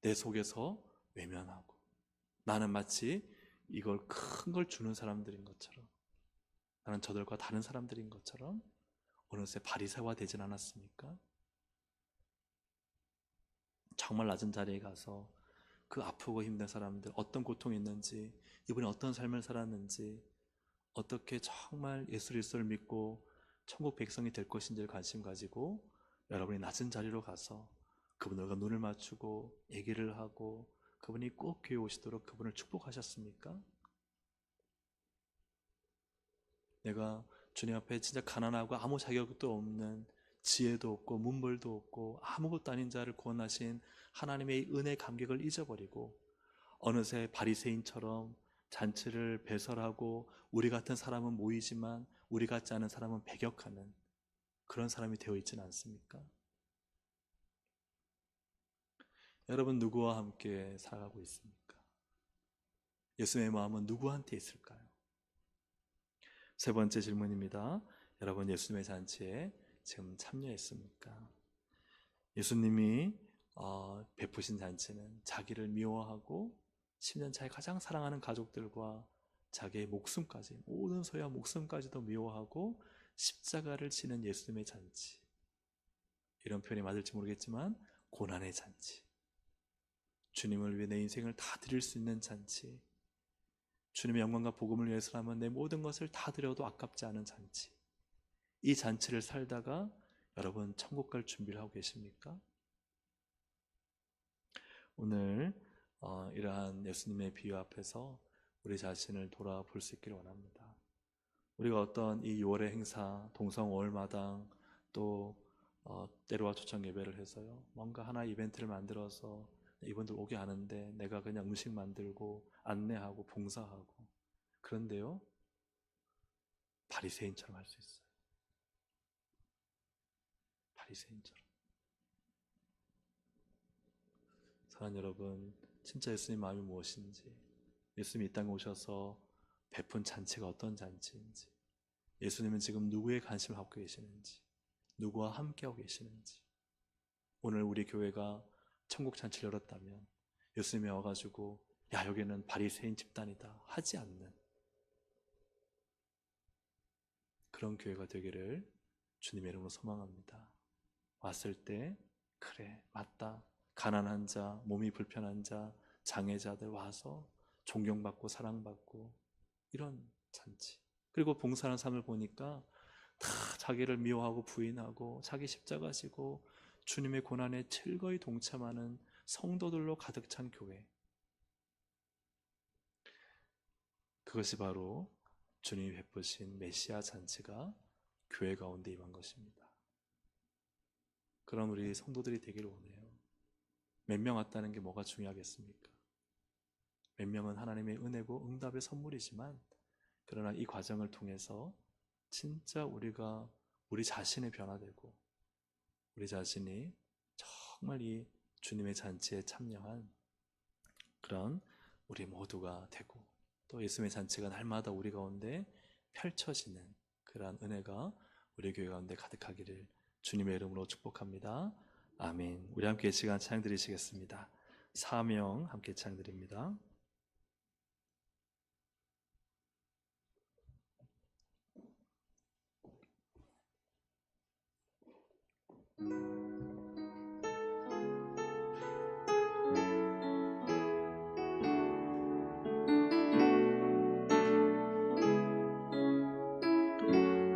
내 속에서 외면하고, 나는 마치 이걸 큰 걸 주는 사람들인 것처럼, 나는 저들과 다른 사람들인 것처럼 어느새 바리새화 되진 않았습니까? 정말 낮은 자리에 가서 그 아프고 힘든 사람들 어떤 고통이 있는지, 이분이 어떤 삶을 살았는지, 어떻게 정말 예수 그리스도를 믿고 천국 백성이 될 것인지를 관심 가지고 여러분이 낮은 자리로 가서 그분들과 눈을 맞추고 얘기를 하고 그분이 꼭 교회 오시도록 그분을 축복하셨습니까? 내가 주님 앞에 진짜 가난하고 아무 자격도 없는, 지혜도 없고 문벌도 없고 아무것도 아닌 자를 구원하신 하나님의 은혜 감격을 잊어버리고 어느새 바리새인처럼 잔치를 배설하고 우리 같은 사람은 모이지만 우리 같지 않은 사람은 배격하는 그런 사람이 되어 있지는 않습니까? 여러분 누구와 함께 살아가고 있습니까? 예수님의 마음은 누구한테 있을까요? 세 번째 질문입니다. 여러분, 예수님의 잔치에 지금 참여했습니까? 예수님이 베푸신 잔치는 자기를 미워하고 10년 차에 가장 사랑하는 가족들과 자기의 목숨까지, 모든 소유와 목숨까지도 미워하고 십자가를 지는 예수님의 잔치. 이런 표현이 맞을지 모르겠지만 고난의 잔치, 주님을 위해 내 인생을 다 드릴 수 있는 잔치, 주님의 영광과 복음을 위해서라면 내 모든 것을 다 드려도 아깝지 않은 잔치. 이 잔치를 살다가 여러분 천국 갈 준비를 하고 계십니까? 오늘 이러한 예수님의 비유 앞에서 우리 자신을 돌아볼 수 있기를 원합니다. 우리가 어떤 이 6월의 행사, 동성월마당, 또 때로와 초청 예배를 해서요, 뭔가 하나의 이벤트를 만들어서 이분들 오게 하는데 내가 그냥 음식 만들고 안내하고 봉사하고, 그런데요 바리새인처럼 할 수 있어요. 바리새인처럼. 사랑하는 여러분, 진짜 예수님 마음이 무엇인지, 예수님이 이 땅에 오셔서 베푼 잔치가 어떤 잔치인지, 예수님은 지금 누구의 관심을 갖고 계시는지, 누구와 함께하고 계시는지, 오늘 우리 교회가 천국 잔치를 열었다면 예수님이 와가지고 야, 여기는 바리새인 집단이다 하지 않는 그런 교회가 되기를 주님의 이름으로 소망합니다. 왔을 때 그래, 맞다, 가난한 자, 몸이 불편한 자, 장애자들 와서 존경받고 사랑받고 이런 잔치. 그리고 봉사하는 삶을 보니까 다 자기를 미워하고 부인하고 자기 십자가 지고 주님의 고난에 즐거이 동참하는 성도들로 가득 찬 교회. 그것이 바로 주님이 베푸신 메시아 잔치가 교회 가운데 임한 것입니다. 그런 우리 성도들이 되기를 원해요. 몇 명 왔다는 게 뭐가 중요하겠습니까? 몇 명은 하나님의 은혜고 응답의 선물이지만, 그러나 이 과정을 통해서 진짜 우리가 우리 자신이 변화되고 우리 자신이 정말 이 주님의 잔치에 참여한 그런 우리 모두가 되고, 또 예수님의 잔치가 날마다 우리 가운데 펼쳐지는 그러한 은혜가 우리 교회 가운데 가득하기를 주님의 이름으로 축복합니다. 아멘. 우리 함께 이 시간 찬양 드리시겠습니다. 사명 함께 찬양 드립니다.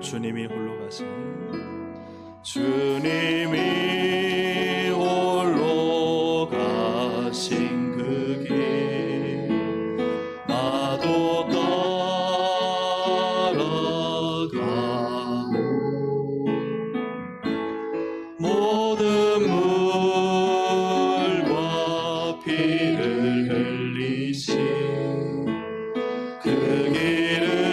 주님이 홀로 가신, 주님이 홀로 가신 그 길 나도 따라가고, 모든 물과 피를 흘리신 그 길을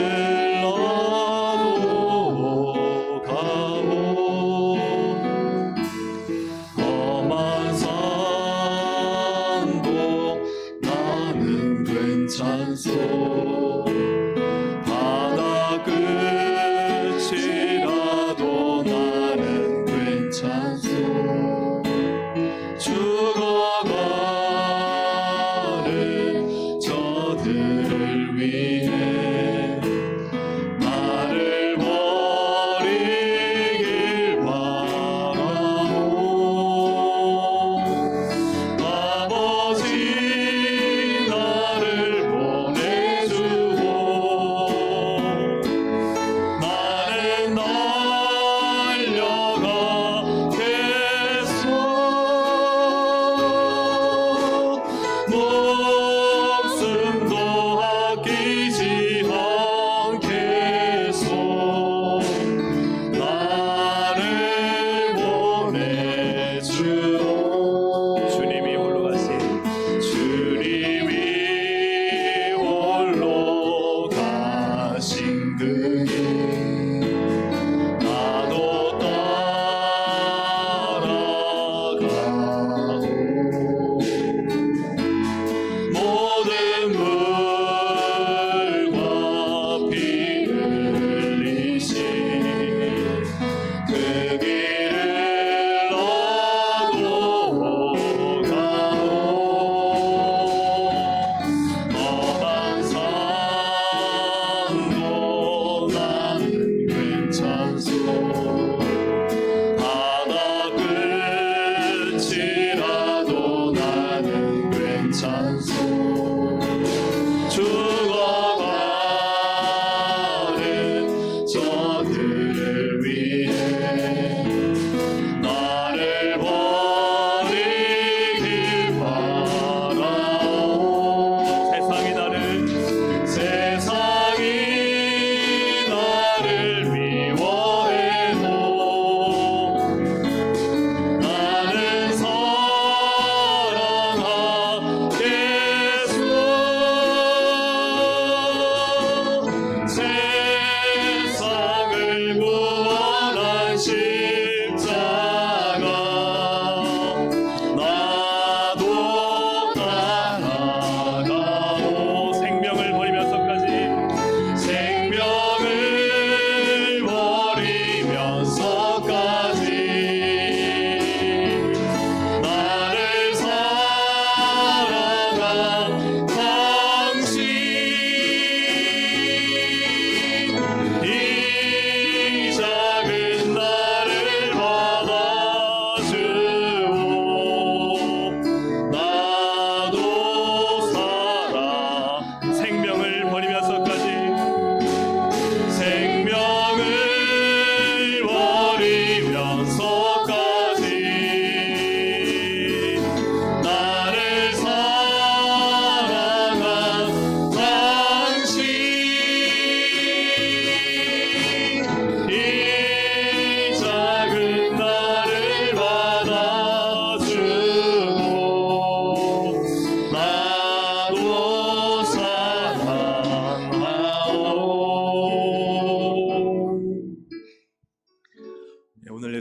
찬송 바다 끝이라도 나는 괜찮소. 죽어가는 저들을 위해 나를 버리길 바라오. 아버지 날려가겠소.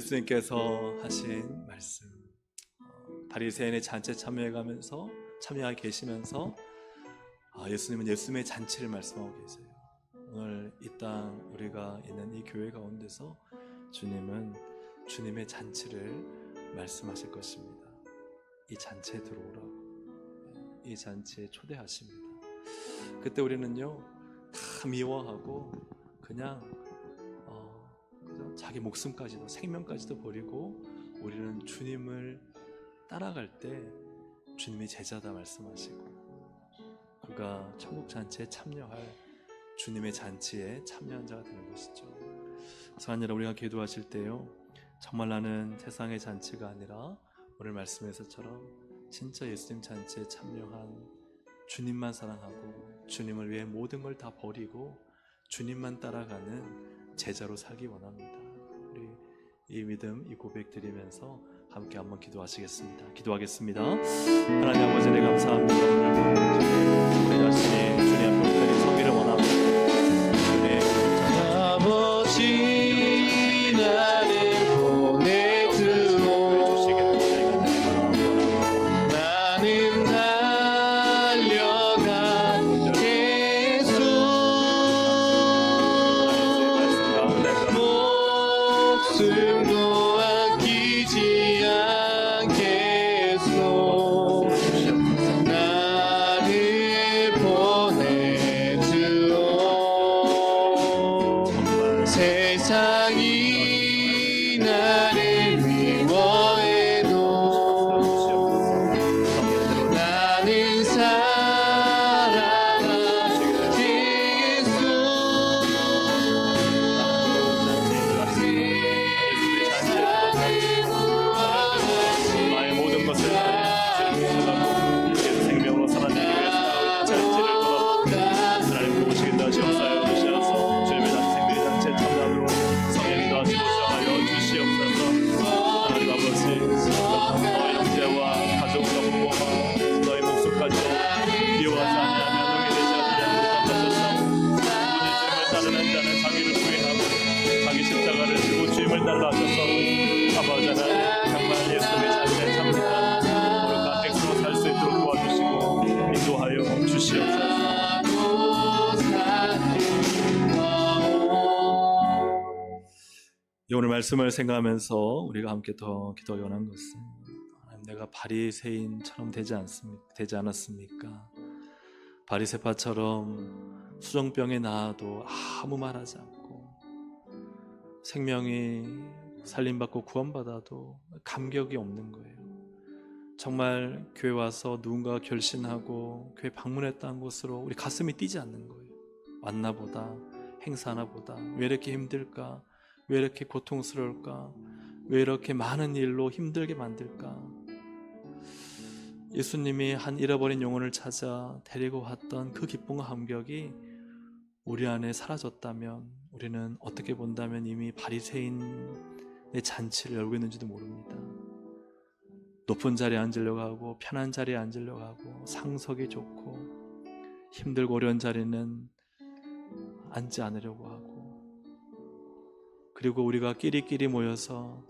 예수님께서 하신 말씀, 바리새인의 잔치에 참여하게 계시면서 예수님은 예수님의 잔치를 말씀하고 계세요. 오늘 이 땅 우리가 있는 이 교회 가운데서 주님은 주님의 잔치를 말씀하실 것입니다. 이 잔치에 들어오라고, 이 잔치에 초대하십니다. 그때 우리는요 다 미워하고 그냥 자기 목숨까지도, 생명까지도 버리고 우리는 주님을 따라갈 때 주님이 제자다 말씀하시고, 그가 천국 잔치에 참여할 주님의 잔치에 참여한 자가 되는 것이죠. 사랑하는 여러분, 우리가 기도하실 때요, 정말 나는 세상의 잔치가 아니라 오늘 말씀에서처럼 진짜 예수님 잔치에 참여한, 주님만 사랑하고 주님을 위해 모든 걸 다 버리고 주님만 따라가는 제자로 살기 원합니다. 우리 이 믿음, 이 고백 드리면서 함께 한번 기도하시겠습니다. 기도하겠습니다. 하나님 아버지, 네 감사합니다. 우리 자신이 주님 앞에 온전히 서기를 원합니다. 주님 아버지, 나를 보내주오. 나는 달려가겠소. 목숨도 아끼지 않겠소. 나를 보내주오. 세상이 나를 미워해도 나는 사랑하겠소. 나의 모든 것을 주님께서 예수 생명으로 살아내기 위해서 잔치를 걸었다. 하나님 보시겠다 하시옵사여 주시옵소서. 주님의 생명의 잔치에 참여하도록 성령이 도와주시옵소서. 주시옵소서. 하나님 아버지, 너희 형제와 가족과 부모와 너희 목숨까지 미워하지 아니하며 너희 되지 않으려고 하셨사오니, 주님을 따르는 자는 자기를 부인하고 자기 십자가를 지고 주님을 따라 하셨사오니, 아버지 하나님 정말 예수님의 잔치에 참여한 거룩한 백성으로 살 수 있도록 도와주시고 인도하여 주시옵소서. 오늘 말씀을 생각하면서 우리가 함께 더 기도하기 원한 것은, 하나님, 내가 바리새인처럼 되지 않았습니까? 바리새파처럼 수정병에 나아도 아무 말하지 않고, 생명이 살림받고 구원받아도 감격이 없는 거예요. 정말 교회 와서 누군가 결신하고 교회 방문했다는 것으로 우리 가슴이 뛰지 않는 거예요. 왔나 보다, 행사하나 보다, 왜 이렇게 힘들까, 왜 이렇게 고통스러울까, 왜 이렇게 많은 일로 힘들게 만들까. 예수님이 한 잃어버린 영혼을 찾아 데리고 왔던 그 기쁨과 감격이 우리 안에 사라졌다면, 우리는 어떻게 본다면 이미 바리새인의 잔치를 열고 있는지도 모릅니다. 높은 자리에 앉으려고 하고 편한 자리에 앉으려고 하고 상석이 좋고 힘들고 어려운 자리는 앉지 않으려고 하고, 그리고 우리가 끼리끼리 모여서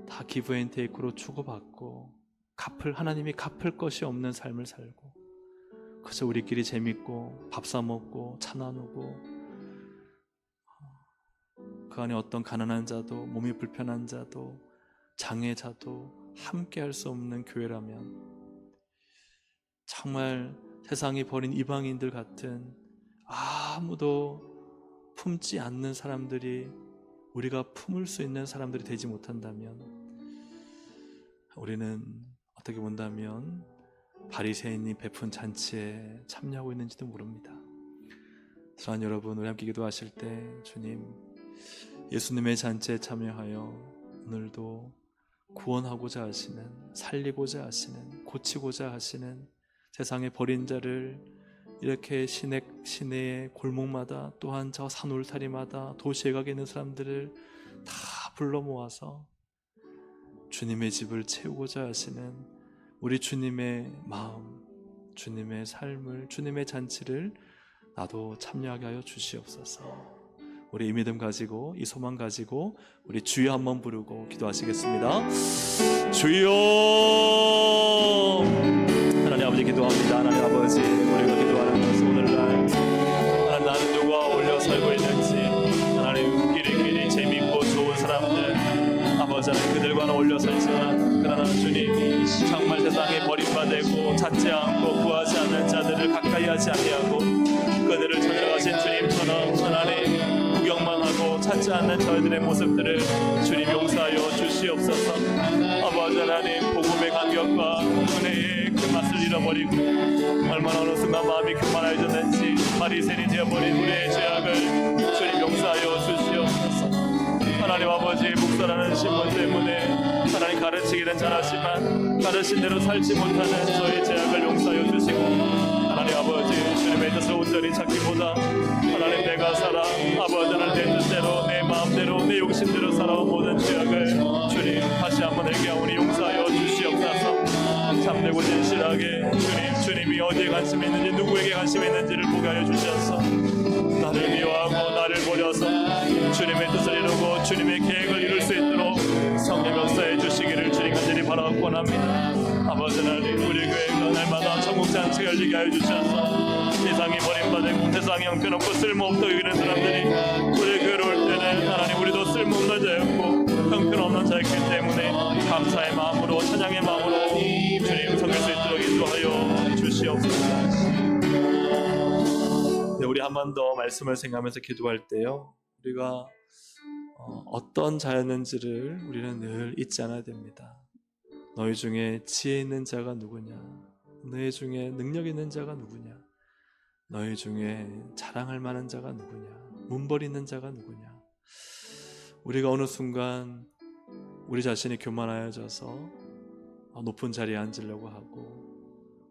다 기브 앤 테이크로 주고받고 하나님이 갚을 것이 없는 삶을 살고, 그저 우리끼리 재밌고 밥 사 먹고 차 나누고, 그 안에 어떤 가난한 자도 몸이 불편한 자도 장애자도 함께 할 수 없는 교회라면, 정말 세상이 버린 이방인들 같은 아무도 품지 않는 사람들이 우리가 품을 수 있는 사람들이 되지 못한다면, 우리는 어떻게 본다면 바리새인이 베푼 잔치에 참여하고 있는지도 모릅니다. 사랑하는 여러분, 우리 함께 기도하실 때, 주님, 예수님의 잔치에 참여하여 오늘도 구원하고자 하시는, 살리고자 하시는, 고치고자 하시는, 세상에 버린 자를 이렇게 시내의 골목마다, 또한 저 산 울타리마다 도시에 가게 있는 사람들을 다 불러 모아서 주님의 집을 채우고자 하시는 우리 주님의 마음, 주님의 삶을, 주님의 잔치를 나도 참여하게 하여 주시옵소서. 우리 이 믿음 가지고 이 소망 가지고 우리 주여 한번 부르고 기도하시겠습니다. 주여. 하나님 아버지 기도합니다. 하나님 아버지, 우리가 기도하는 것은 오늘날 하나님 나는 누가 올려 살고 있는지, 하나님 끼리끼리 재밌고 좋은 사람들 아버지 하나님 그들과는 올려 살지만, 그러나 주님 정말 세상에 버림받고 찾지 않고 구하지 않는 자들을 가까이 하지 아니하고 그들을 찾아가신 주님처럼 하나님 구경만 하고 찾지 않는 저희들의 모습들을 주님 용서하여 주시옵소서. 아버지 하나님 복음의 감격과 은혜의 그 맛을 잃어버리고 얼마나 어느 순간 마음이 교만해졌는지 바리새인이 되어버린 우리의 죄악을 주님 용서하여 주시옵소서. 하나님 아버지, 목사라는 신분 때문에 하나님 가르치기는 잘하지만 가르친 대로 살지 못하는 저희 죄악을 용서하여 주시고, 하나님 아버지 주님의 뜻을 온전히 찾기보다 하나님 내가 살아 아버지 하나님 내 뜻대로 내 마음대로 내 욕심대로 살아온 모든 죄악을 주님 다시 한번 회개하오니 용서하여 주시옵소서. 참되고 진실하게 주님이 어디에 관심이 있는지 누구에게 관심이 있는지를 보게 하여 주셔서 나를 미워하고 나를 버려서 주님의 뜻을 이루고 주님의 계획을 이룰 수 있도록 성령 역사해 주시기를 주님 간절히 바라고 원합니다. 아버지 하나님, 우리 교회가 날마다 천국잔치가 열리게 하여 주셔서 세상이 버림받고 세상이 형편없고 쓸모없다 여기는 사람들이 우리 교회로 올 때는 하나님 우리도 쓸모없는 자였고 형편없는 자였기 때문에 감사의 마음으로 찬양의 마음으로 주님 섬길 수 있도록 인도하여 주시옵소서. 네, 우리 한 번 더 말씀을 생각하면서 기도할 때요, 우리가 어떤 자였는지를 우리는 늘 잊지 않아야 됩니다. 너희 중에 지혜 있는 자가 누구냐? 너희 중에 능력 있는 자가 누구냐? 너희 중에 자랑할 만한 자가 누구냐? 문벌 있는 자가 누구냐? 우리가 어느 순간 우리 자신이 교만하여져서 높은 자리에 앉으려고 하고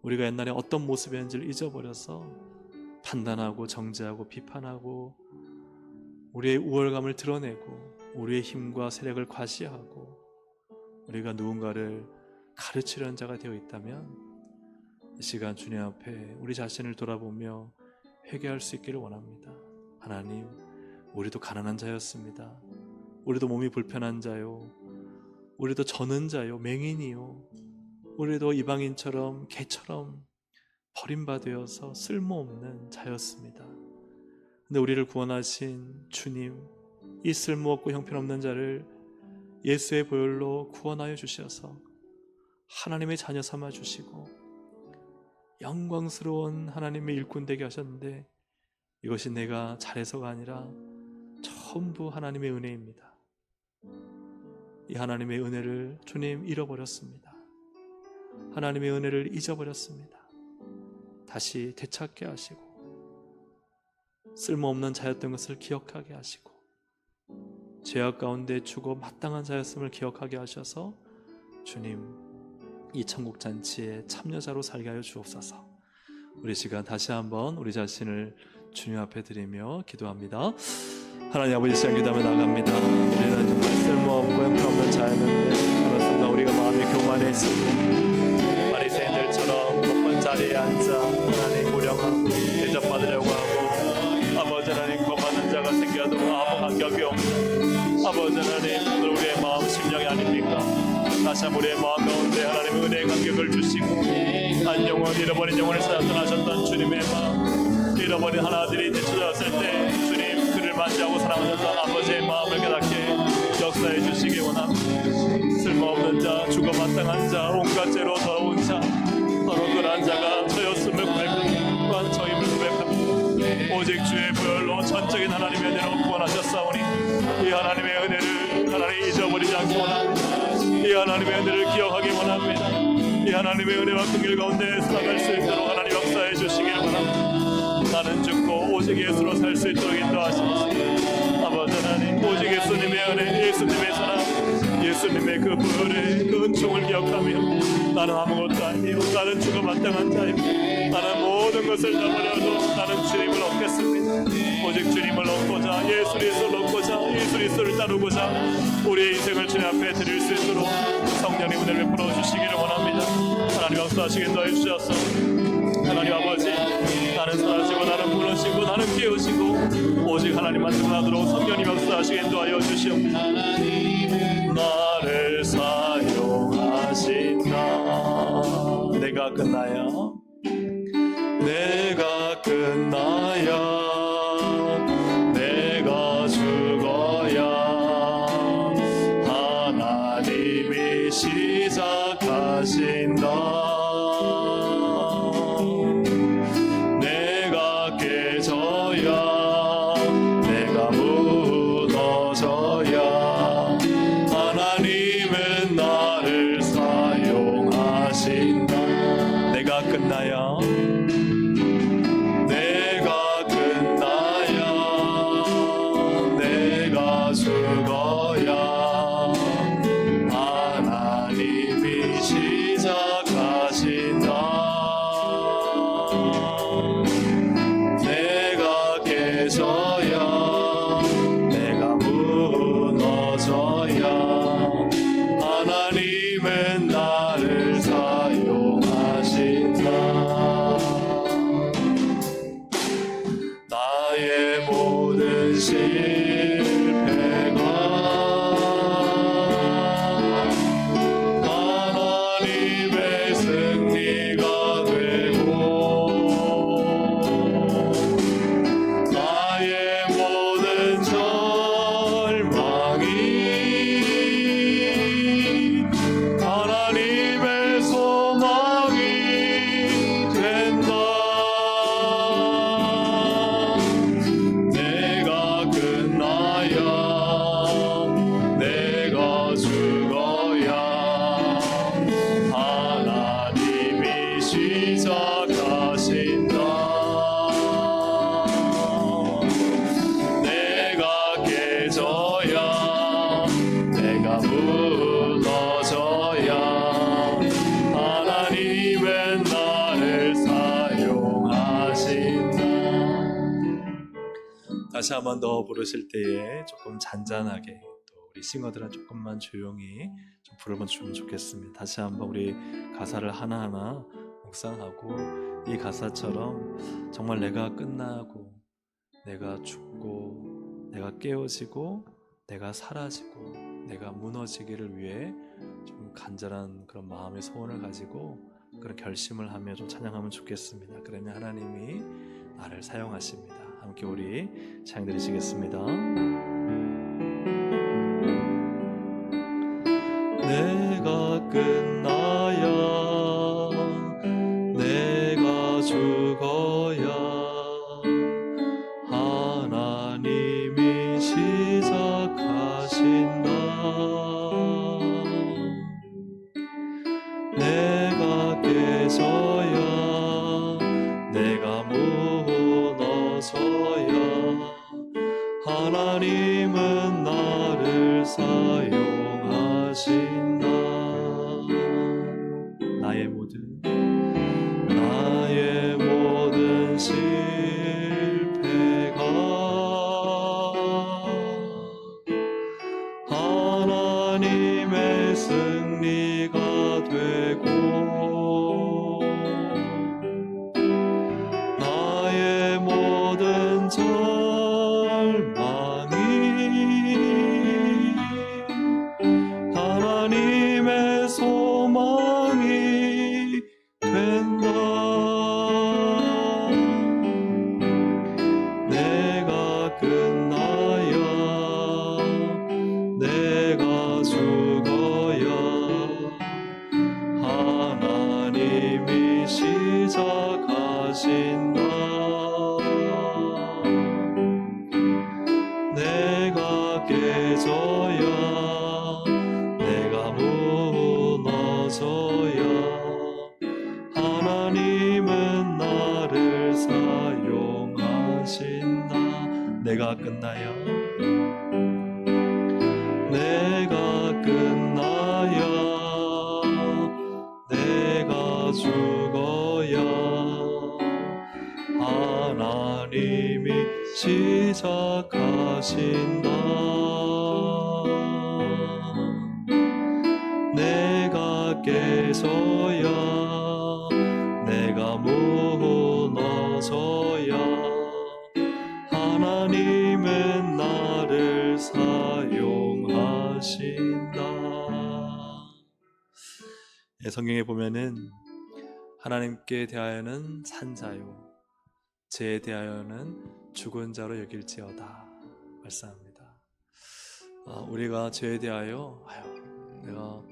우리가 옛날에 어떤 모습이었는지를 잊어버려서 판단하고 정죄하고 비판하고 우리의 우월감을 드러내고 우리의 힘과 세력을 과시하고 우리가 누군가를 가르치려는 자가 되어 있다면 이 시간 주님 앞에 우리 자신을 돌아보며 회개할 수 있기를 원합니다. 하나님, 우리도 가난한 자였습니다. 우리도 몸이 불편한 자요, 우리도 저는 자요, 맹인이요, 우리도 이방인처럼 개처럼 버림받아서 쓸모없는 자였습니다. 근데 우리를 구원하신 주님, 이 쓸모없고 형편없는 자를 예수의 보혈로 구원하여 주셔서 하나님의 자녀 삼아 주시고 영광스러운 하나님의 일꾼 되게 하셨는데, 이것이 내가 잘해서가 아니라 전부 하나님의 은혜입니다. 이 하나님의 은혜를 주님 잃어버렸습니다. 하나님의 은혜를 잊어버렸습니다. 다시 되찾게 하시고 쓸모없는 자였던 것을 기억하게 하시고 죄악 가운데 죽어 마땅한 자였음을 기억하게 하셔서 주님, 이 천국잔치의 참여자로 살게 하여 주옵소서. 우리 시간 다시 한번 우리 자신을 주님 앞에 드리며 기도합니다. 하나님 아버지, 시간 기도하며 나갑니다. 우리는 정말 쓸모없고 형편없는 자였는데 어느 순간 우리가 마음이 교만해지고 바리새인들처럼 높은 자리에 앉아 하나님 무령하고 대접받으려고 하고 아버지 하나님 거만한 자가 생겨도 아무 감격이 없는 아버지 하나님, 오늘 우리의 마음 심령이 아닙니까? 다시 한번 우리의 마음 가운데 하나님의 은혜의 감격을 주시고 한 영혼, 잃어버린 영혼을 찾아 떠나셨던 주님의 마음, 잃어버린 하나들이 되찾아왔을 때 주님 그를 맞이하고 사랑하셨던 아버지의 마음을 깨닫게 역사해 주시기 원합니다. 쓸모없는 자, 죽어 마땅한 자, 온갖 죄로 더러운 자, 서로 그러한 자가 저였음을 고백하고 저임을 고백합니다. 오직 주의 보혈로 전적인 하나님의 은혜로 구원하셨사오니 이 하나님의 은혜를 하나님 잊어버리지 않기 원합니다. 이 하나님의 은혜를 기억하기 원합니다. 이 하나님의 은혜와 긍휼 가운데 살아갈 수 있도록 하나님 역사해 주시기를 원합니다. 나는 죽고 오직 예수로 살 수 있도록 인도하시옵소서. 아버지 하나님, 오직 예수님의 은혜, 예수님의 사랑, 예수님의 그 보혈의 그 은총을 기억하며 나는 아무것도 아니요, 나는 죽어 마땅한 자요, 나는 모든 것을 다 버려도 나는 주님을 얻겠습니다. 오직 주님을 얻고자, 예수 그리스도를 얻고자, 예수 그리스도를 따르고자 우리의 인생을 주님 앞에 드릴 수 있도록 성령의 은혜를 베풀어 주시기를 원합니다. 하나님 역사하시게 도와주셔서 하나님 아버지, 나는 나는 사라지고 나는 무너지고 나는 깨어지고 오직 하나님만 드러나도록 성령님 역사하시게 인도하여 주시옵소서. 하나님은 나를 사용하신다. 내가 끝나야 내가 끝나야 내가 죽어야 하나님이 시작하신다. 내가 깨져야 내가 무너져야 하나님은 나를 사용하신다. 내가 끝나야 내가 끝나야 내가 죽어야 하나님이 시작하신다. 내가 깨져야 내가 무너져야 하나님은 나를 사용하신다. 나의 모든 실패가 하나님의 승리가 되고 나의 모든 절망이 하나님의 소망이 된다. 내가 끝나야 내가 죽어야 하나님이 시작하신다. 내가 깨져야 내가 무너져야 하나님은 나를 사용하신다. 다시 한 번 더 부르실 때에 조금 잔잔하게 또 우리 싱어들은 조금만 조용히 좀 부르면 좋겠습니다. 다시 한번 우리 가사를 하나하나 묵상하고 이 가사처럼 정말 내가 끝나고 내가 죽고 내가 깨어지고 내가 사라지고 내가 무너지기를 위해 좀 간절한 그런 마음의 소원을 가지고 그런 결심을 하며 좀 찬양하면 좋겠습니다. 그러면 하나님이 나를 사용하십니다. 함께 우리 찬양 드리시겠습니다. 내가 끝나야 내가 죽어야 하나님이 시작하신다. 내가 깨져야 내가 무너져야 하나님은 나를 사용하신다. 나의 모든 실패가 하나님의 승리가 되고 나의 모든 절망이 하나님의 소망이 된다. 내가 끝나야 내가 죽어야 하나님이 시작하신다. 내가 깨져야 내가 무너져야 하나님은 나를 사용하신다. 내가 끝나야 내가 끝나야 내가 죽어야 하나님이 시작하신다. 내가 깨져야 내가 무너져 성경에 보면은 하나님께 대하여는 산자요 죄에 대하여는 죽은 자로 여길지어다 말씀합니다. 우리가 죄에 대하여 내가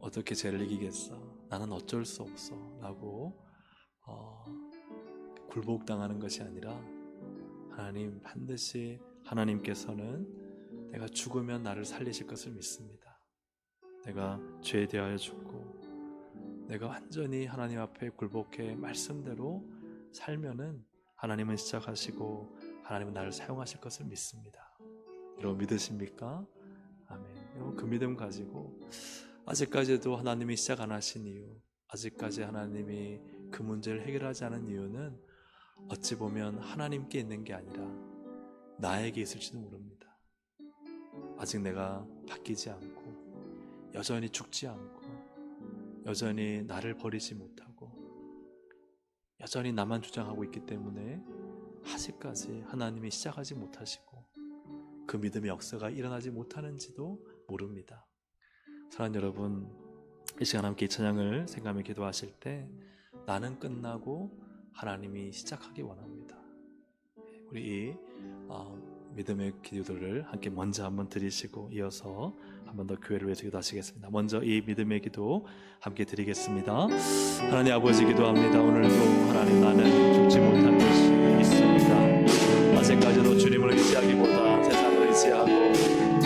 어떻게 죄를 이기겠어, 나는 어쩔 수 없어 라고 굴복당하는 것이 아니라 하나님 반드시 하나님께서는 내가 죽으면 나를 살리실 것을 믿습니다. 내가 죄에 대하여 죽고 내가 완전히 하나님 앞에 굴복해 말씀대로 살면은 하나님은 시작하시고 하나님은 나를 사용하실 것을 믿습니다. 여러분 믿으십니까? 아멘. 여러분 그 믿음 가지고 아직까지도 하나님이 시작 안 하신 이유, 아직까지 하나님이 그 문제를 해결하지 않은 이유는 어찌 보면 하나님께 있는 게 아니라 나에게 있을지도 모릅니다. 아직 내가 바뀌지 않고 여전히 죽지 않고 여전히 나를 버리지 못하고 여전히 나만 주장하고 있기 때문에 아직까지 하나님이 시작하지 못하시고 그 믿음의 역사가 일어나지 못하는지도 모릅니다. 사랑하는 여러분, 이 시간 함께 이 찬양을 생각하며 기도하실 때 나는 끝나고 하나님이 시작하기 원합니다. 우리 이 믿음의 기도를 함께 먼저 한번 드리시고 이어서 한 번 더 교회를 위해서 기도하시겠습니다. 먼저 이 믿음의 기도 함께 드리겠습니다. 하나님 아버지 기도합니다. 오늘도 하나님 나는 죽지 못한 것이 있습니다. 아직까지도 주님을 의지하기보다 세상을 의지하고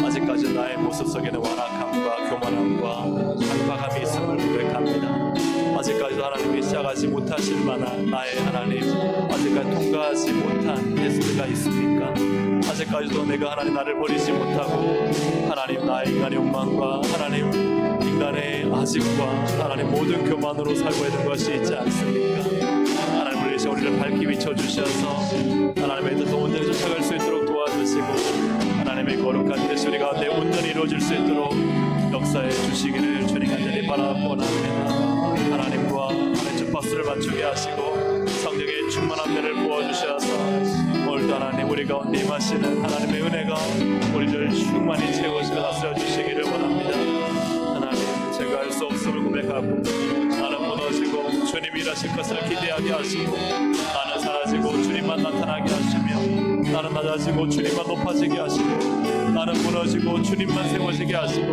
아직까지 나의 모습 속에는 완악함과 교만함과 강박함이 있음을 고백합니다. 아직까지도 하나님이 시작하지 못하실 만한 나의 하나님, 아직까지 통과하지 못한 테스트가 있습니까? 아직까지도 내가 하나님 나를 버리지 못하고 하나님 나의 인간의 욕망과 하나님 인간의 아직과 하나님 모든 교만으로 살고 있는 것이 있지 않습니까? 하나님 우리 우리를 밝히 비춰주셔서 하나님의 뜻 온전히 쫓아갈 수 있도록 도와주시고 하나님의 거룩한 뜻이 우리 가운데 온전히 이루어질 수 있도록 역사해 주시기를 주님 간절히 바라옵나이다. 하나님과 하나님의 주파수를 맞추게 하시고 성령의 충만한 면을 부어주셔서 오늘도 하나님 우리 가운데 임하시는 하나님의 은혜가 우리를 충만히 채워서 다스려 주시기를 원합니다. 하나님 제가 할 수 없음을 고백하고 나는 무너지고 주님이 일하실 것을 기대하게 하시고 나는 사라지고 주님만 나타나게 하시며 나는 낮아지고 주님만 높아지게 하시고 나는 무너지고 주님만 세워지게 하시고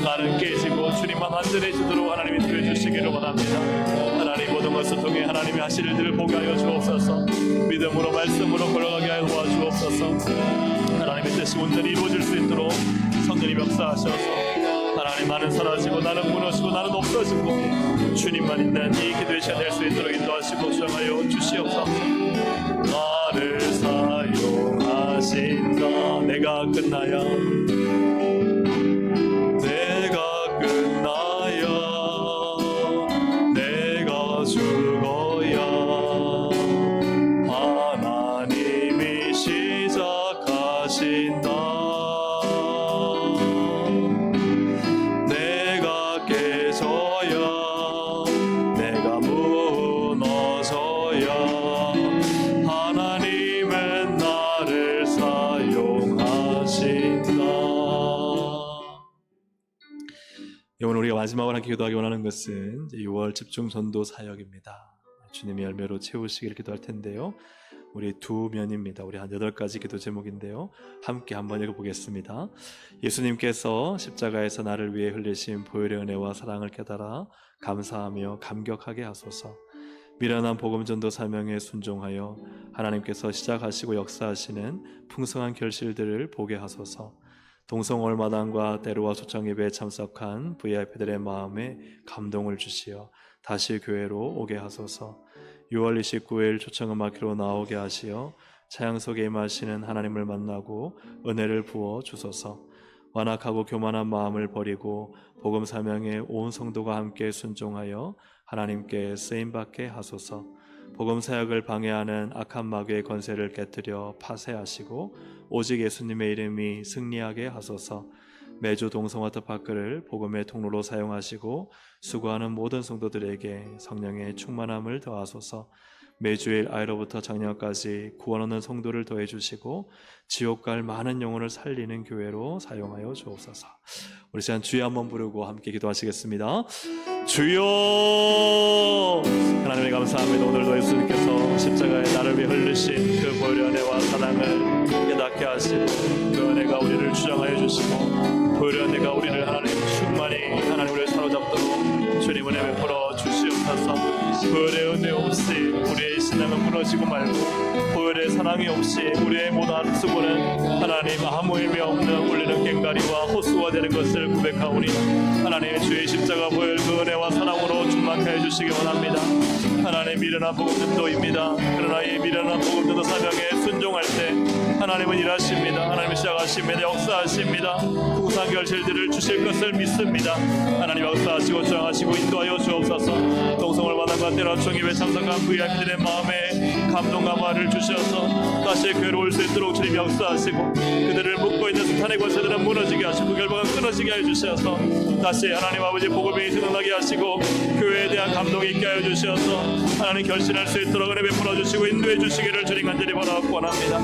나는 깨지고 주님만 완전해지도록 하나님이 되어주시기를 원합니다. 하나님 모든 것을 통해 하나님이 하실 일들을 보게 하여 주옵소서. 믿음으로 말씀으로 걸어가게 하여 도와주옵소서. 하나님의 뜻이 온전히 이루어질 수 있도록 성령님 역사하셔서 하나님 나는 사라지고 나는 무너지고 나는 없어지고 주님만 있는 이 기도의 시간 될 수 있도록 인도하시고 주장하여 주시옵소서. 나를 사용하신다. 내가 끝나야 내가 죽어야 하나님이 시작하신다. 내가 깨져야 내가 무너져야 하나님은 나를 사용하신다. 오늘 우리가 마지막으로 함께 기도하기 원하는 것은 6월 집중 전도 사역입니다. 주님의 열매로 채우시기를 기도할 텐데요. 우리 두 면입니다. 우리 한 8가지 기도 제목인데요. 함께 한번 읽어보겠습니다. 예수님께서 십자가에서 나를 위해 흘리신 보혈의 은혜와 사랑을 깨달아 감사하며 감격하게 하소서. 미련한 복음 전도 사명에 순종하여 하나님께서 시작하시고 역사하시는 풍성한 결실들을 보게 하소서. 동성월마당과 때로와 초청 예배에 참석한 VIP들의 마음에 감동을 주시어 다시 교회로 오게 하소서. 6월 29일 초청음악회로 나오게 하시어 차양 속에 임하시는 하나님을 만나고 은혜를 부어 주소서. 완악하고 교만한 마음을 버리고 복음 사명에 온 성도가 함께 순종하여 하나님께 쓰임받게 하소서. 복음 사역을 방해하는 악한 마귀의 권세를 깨뜨려 파쇄하시고 오직 예수님의 이름이 승리하게 하소서. 매주 동성와터파크를 복음의 통로로 사용하시고 수고하는 모든 성도들에게 성령의 충만함을 더하소서. 매주일 아이로부터 작년까지 구원 얻는 성도를 더해 주시고 지옥 갈 많은 영혼을 살리는 교회로 사용하여 주옵소서. 우리 시간 주여 한번 부르고 함께 기도하시겠습니다. 주여, 하나님의 감사합니다. 오늘도 예수님께서 십자가에 나를 위해 흘리신 그 보혈의 은혜와 사랑을 깨닫게 하시고 그 은혜가 우리를 주장하여 주시고 보혈의 은혜가 우리를 하나님 충만히 하나님 우리를 사로잡도록 주님 은혜 베풀어 주시옵소서. 보혈의 은혜 없이 우리의 신앙은 무너지고 말고 보혈의 사랑이 없이 우리의 모든 수고는 하나님 아무 의미 없는 울리는 갱다리와 호수가 되는 것을 고백하오니 하나님 주의 십자가 보혈 그 은혜와 사랑으로 충만케 해주시기 원합니다. 하나님 미련한 복음전도입니다. 그러나 이 미련한 복음전도 사명에 순종할 때 하나님은 일하십니다. 하나님은 시작하십니다. 역사하십니다. 풍성한 결실들을 주실 것을 믿습니다. 하나님 역사하시고 주장하시고 인도하여 주옵소서. 동성을 받은 것 때라 총입에 참석한 VIP들의 마음에 감동과 말을 주셔서 다시 교회로 올 수 있도록 주님 역사하시고 그들을 묶고 있는 사탄의 권세들은 무너지게 하시고 결과가 끊어지게 해주셔서 다시 하나님 아버지 복음이 생각나게 하시고 교회에 대한 감동이 있게 하여 주셔서 하나님 결신할 수 있도록 은혜 베풀어 주시고 인도해 주시기를 주님 간절히 바라고 원합니다.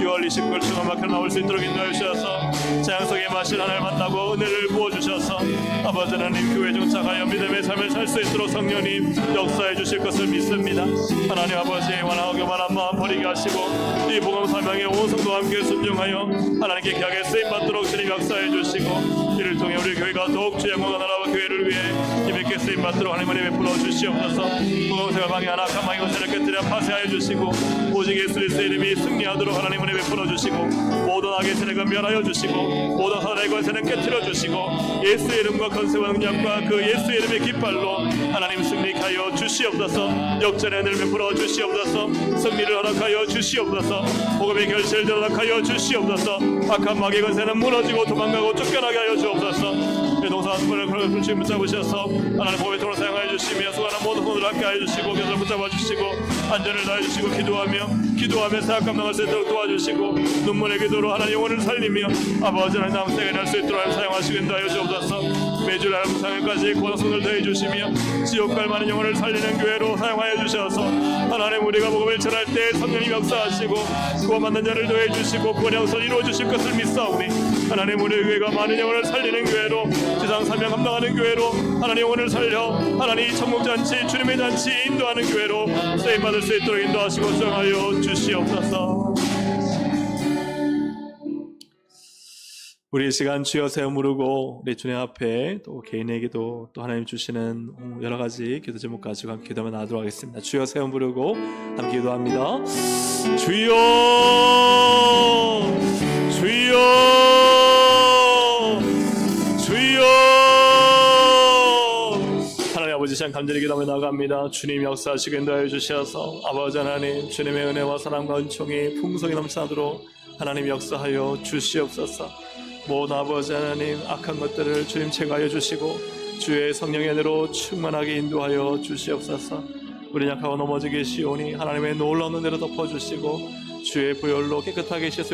6월 29일 충만마켓 나올 수 있도록 인도해 주셔서 재앙 속에 마실 하나님을 만나고 은혜를 부어주셔서 아버지 하나님 교회 중착하여 믿음의 삶을 살 수 있도록 성령님 역사해 주실 것을 믿습니다. 하나님 아버지 완화하고 교만한 마음 버리게 하시고 이 복음 설명에 온 성도와 함께 순종하여 하나님께 귀하게 쓰임받도록 주님 역사해 주시고 이를 통해 우리 교회가 더욱 주의 영광과 나라와 교회를 위해 힘있게 쓰임받도록 하나님 은혜 베풀어 주시옵소서. 무공세가 방해한 악한 마귀 권세를 깨뜨려 파쇄하여 주시고 오직 예수 그리스도의 이름이 승리하도록 하나님 은혜 베풀어 주시고 모든 악의 세력을 멸하여 주시고 모든 사단의 권세는 깨뜨려 주시고 예수의 이름과 권세와 능력과 그 예수의 이름의 깃발로 하나님 승리케 하여 주시옵소서. 역전의 은혜를 베풀어 주시옵소서. 승리를 허락하여 주시옵소서. 복음의 결실을 허락하여 주시옵소서. 악한 마귀의 권세는 무너지고 도망가고 쫓겨나게 하여 주옵소서. 동사 한번을 그렇게 붙잡으셔서 하나님 복음의 통로 사용하여 주시며 수고하는 모든 분들 함께 하여 주시고 계속 붙잡아 주시고 안전을 다해 주시고 기도하며 사역 감당할 수 있도록 도와주시고 눈물의 기도로 하나님 영혼을 살리며 아버지 하나님 다음 세계에 날 수 있도록 사용하시고 인도하여 주옵소서. 매주 날 상일까지 고성을 더해 주시며 지옥 갈 많은 영혼을 살리는 교회로 사용하여 주셔서 하나님 우리가 복음을 전할 때 성령님 역사하시고 구원 받는 자를 더해 주시고 구원의 역사를 이루어 주실 것을 믿사오니 하나님 우리 교회가 많은 영혼을 살리는 교회로 지상 사명 감당하는 교회로 하나님 영혼을 살려 하나님 천국잔치 주님의 잔치 인도하는 교회로 쓰임받을 수 있도록 인도하시고 정하여 주시옵소서. 우리 이 시간 주여 세워 부르고 우리 주님 앞에 또 개인에게도 또 하나님 주시는 여러 가지 기도 제목 가지고 함께 기도하며 나가도록 하겠습니다. 주여 세워 부르고 함께 기도합니다. 주여 주여 주여. 하나님 아버지 시간 간절히 기도하며 나아갑니다. 주님 역사하시고 인도하여 주셔서 아버지 하나님 주님의 은혜와 사랑과 은총이 풍성히 넘쳐나도록 하나님 역사하여 주시옵소서. 모든 아버지 하나님 악한 것들을 주님 제거하여 주시고 주의 성령의 은혜로 충만하게 인도하여 주시옵소서. 우리 약하고 넘어지기 쉬우니 하나님의 놀라운 은혜로 덮어주시고 주의 보혈로 깨끗하게 씻으시고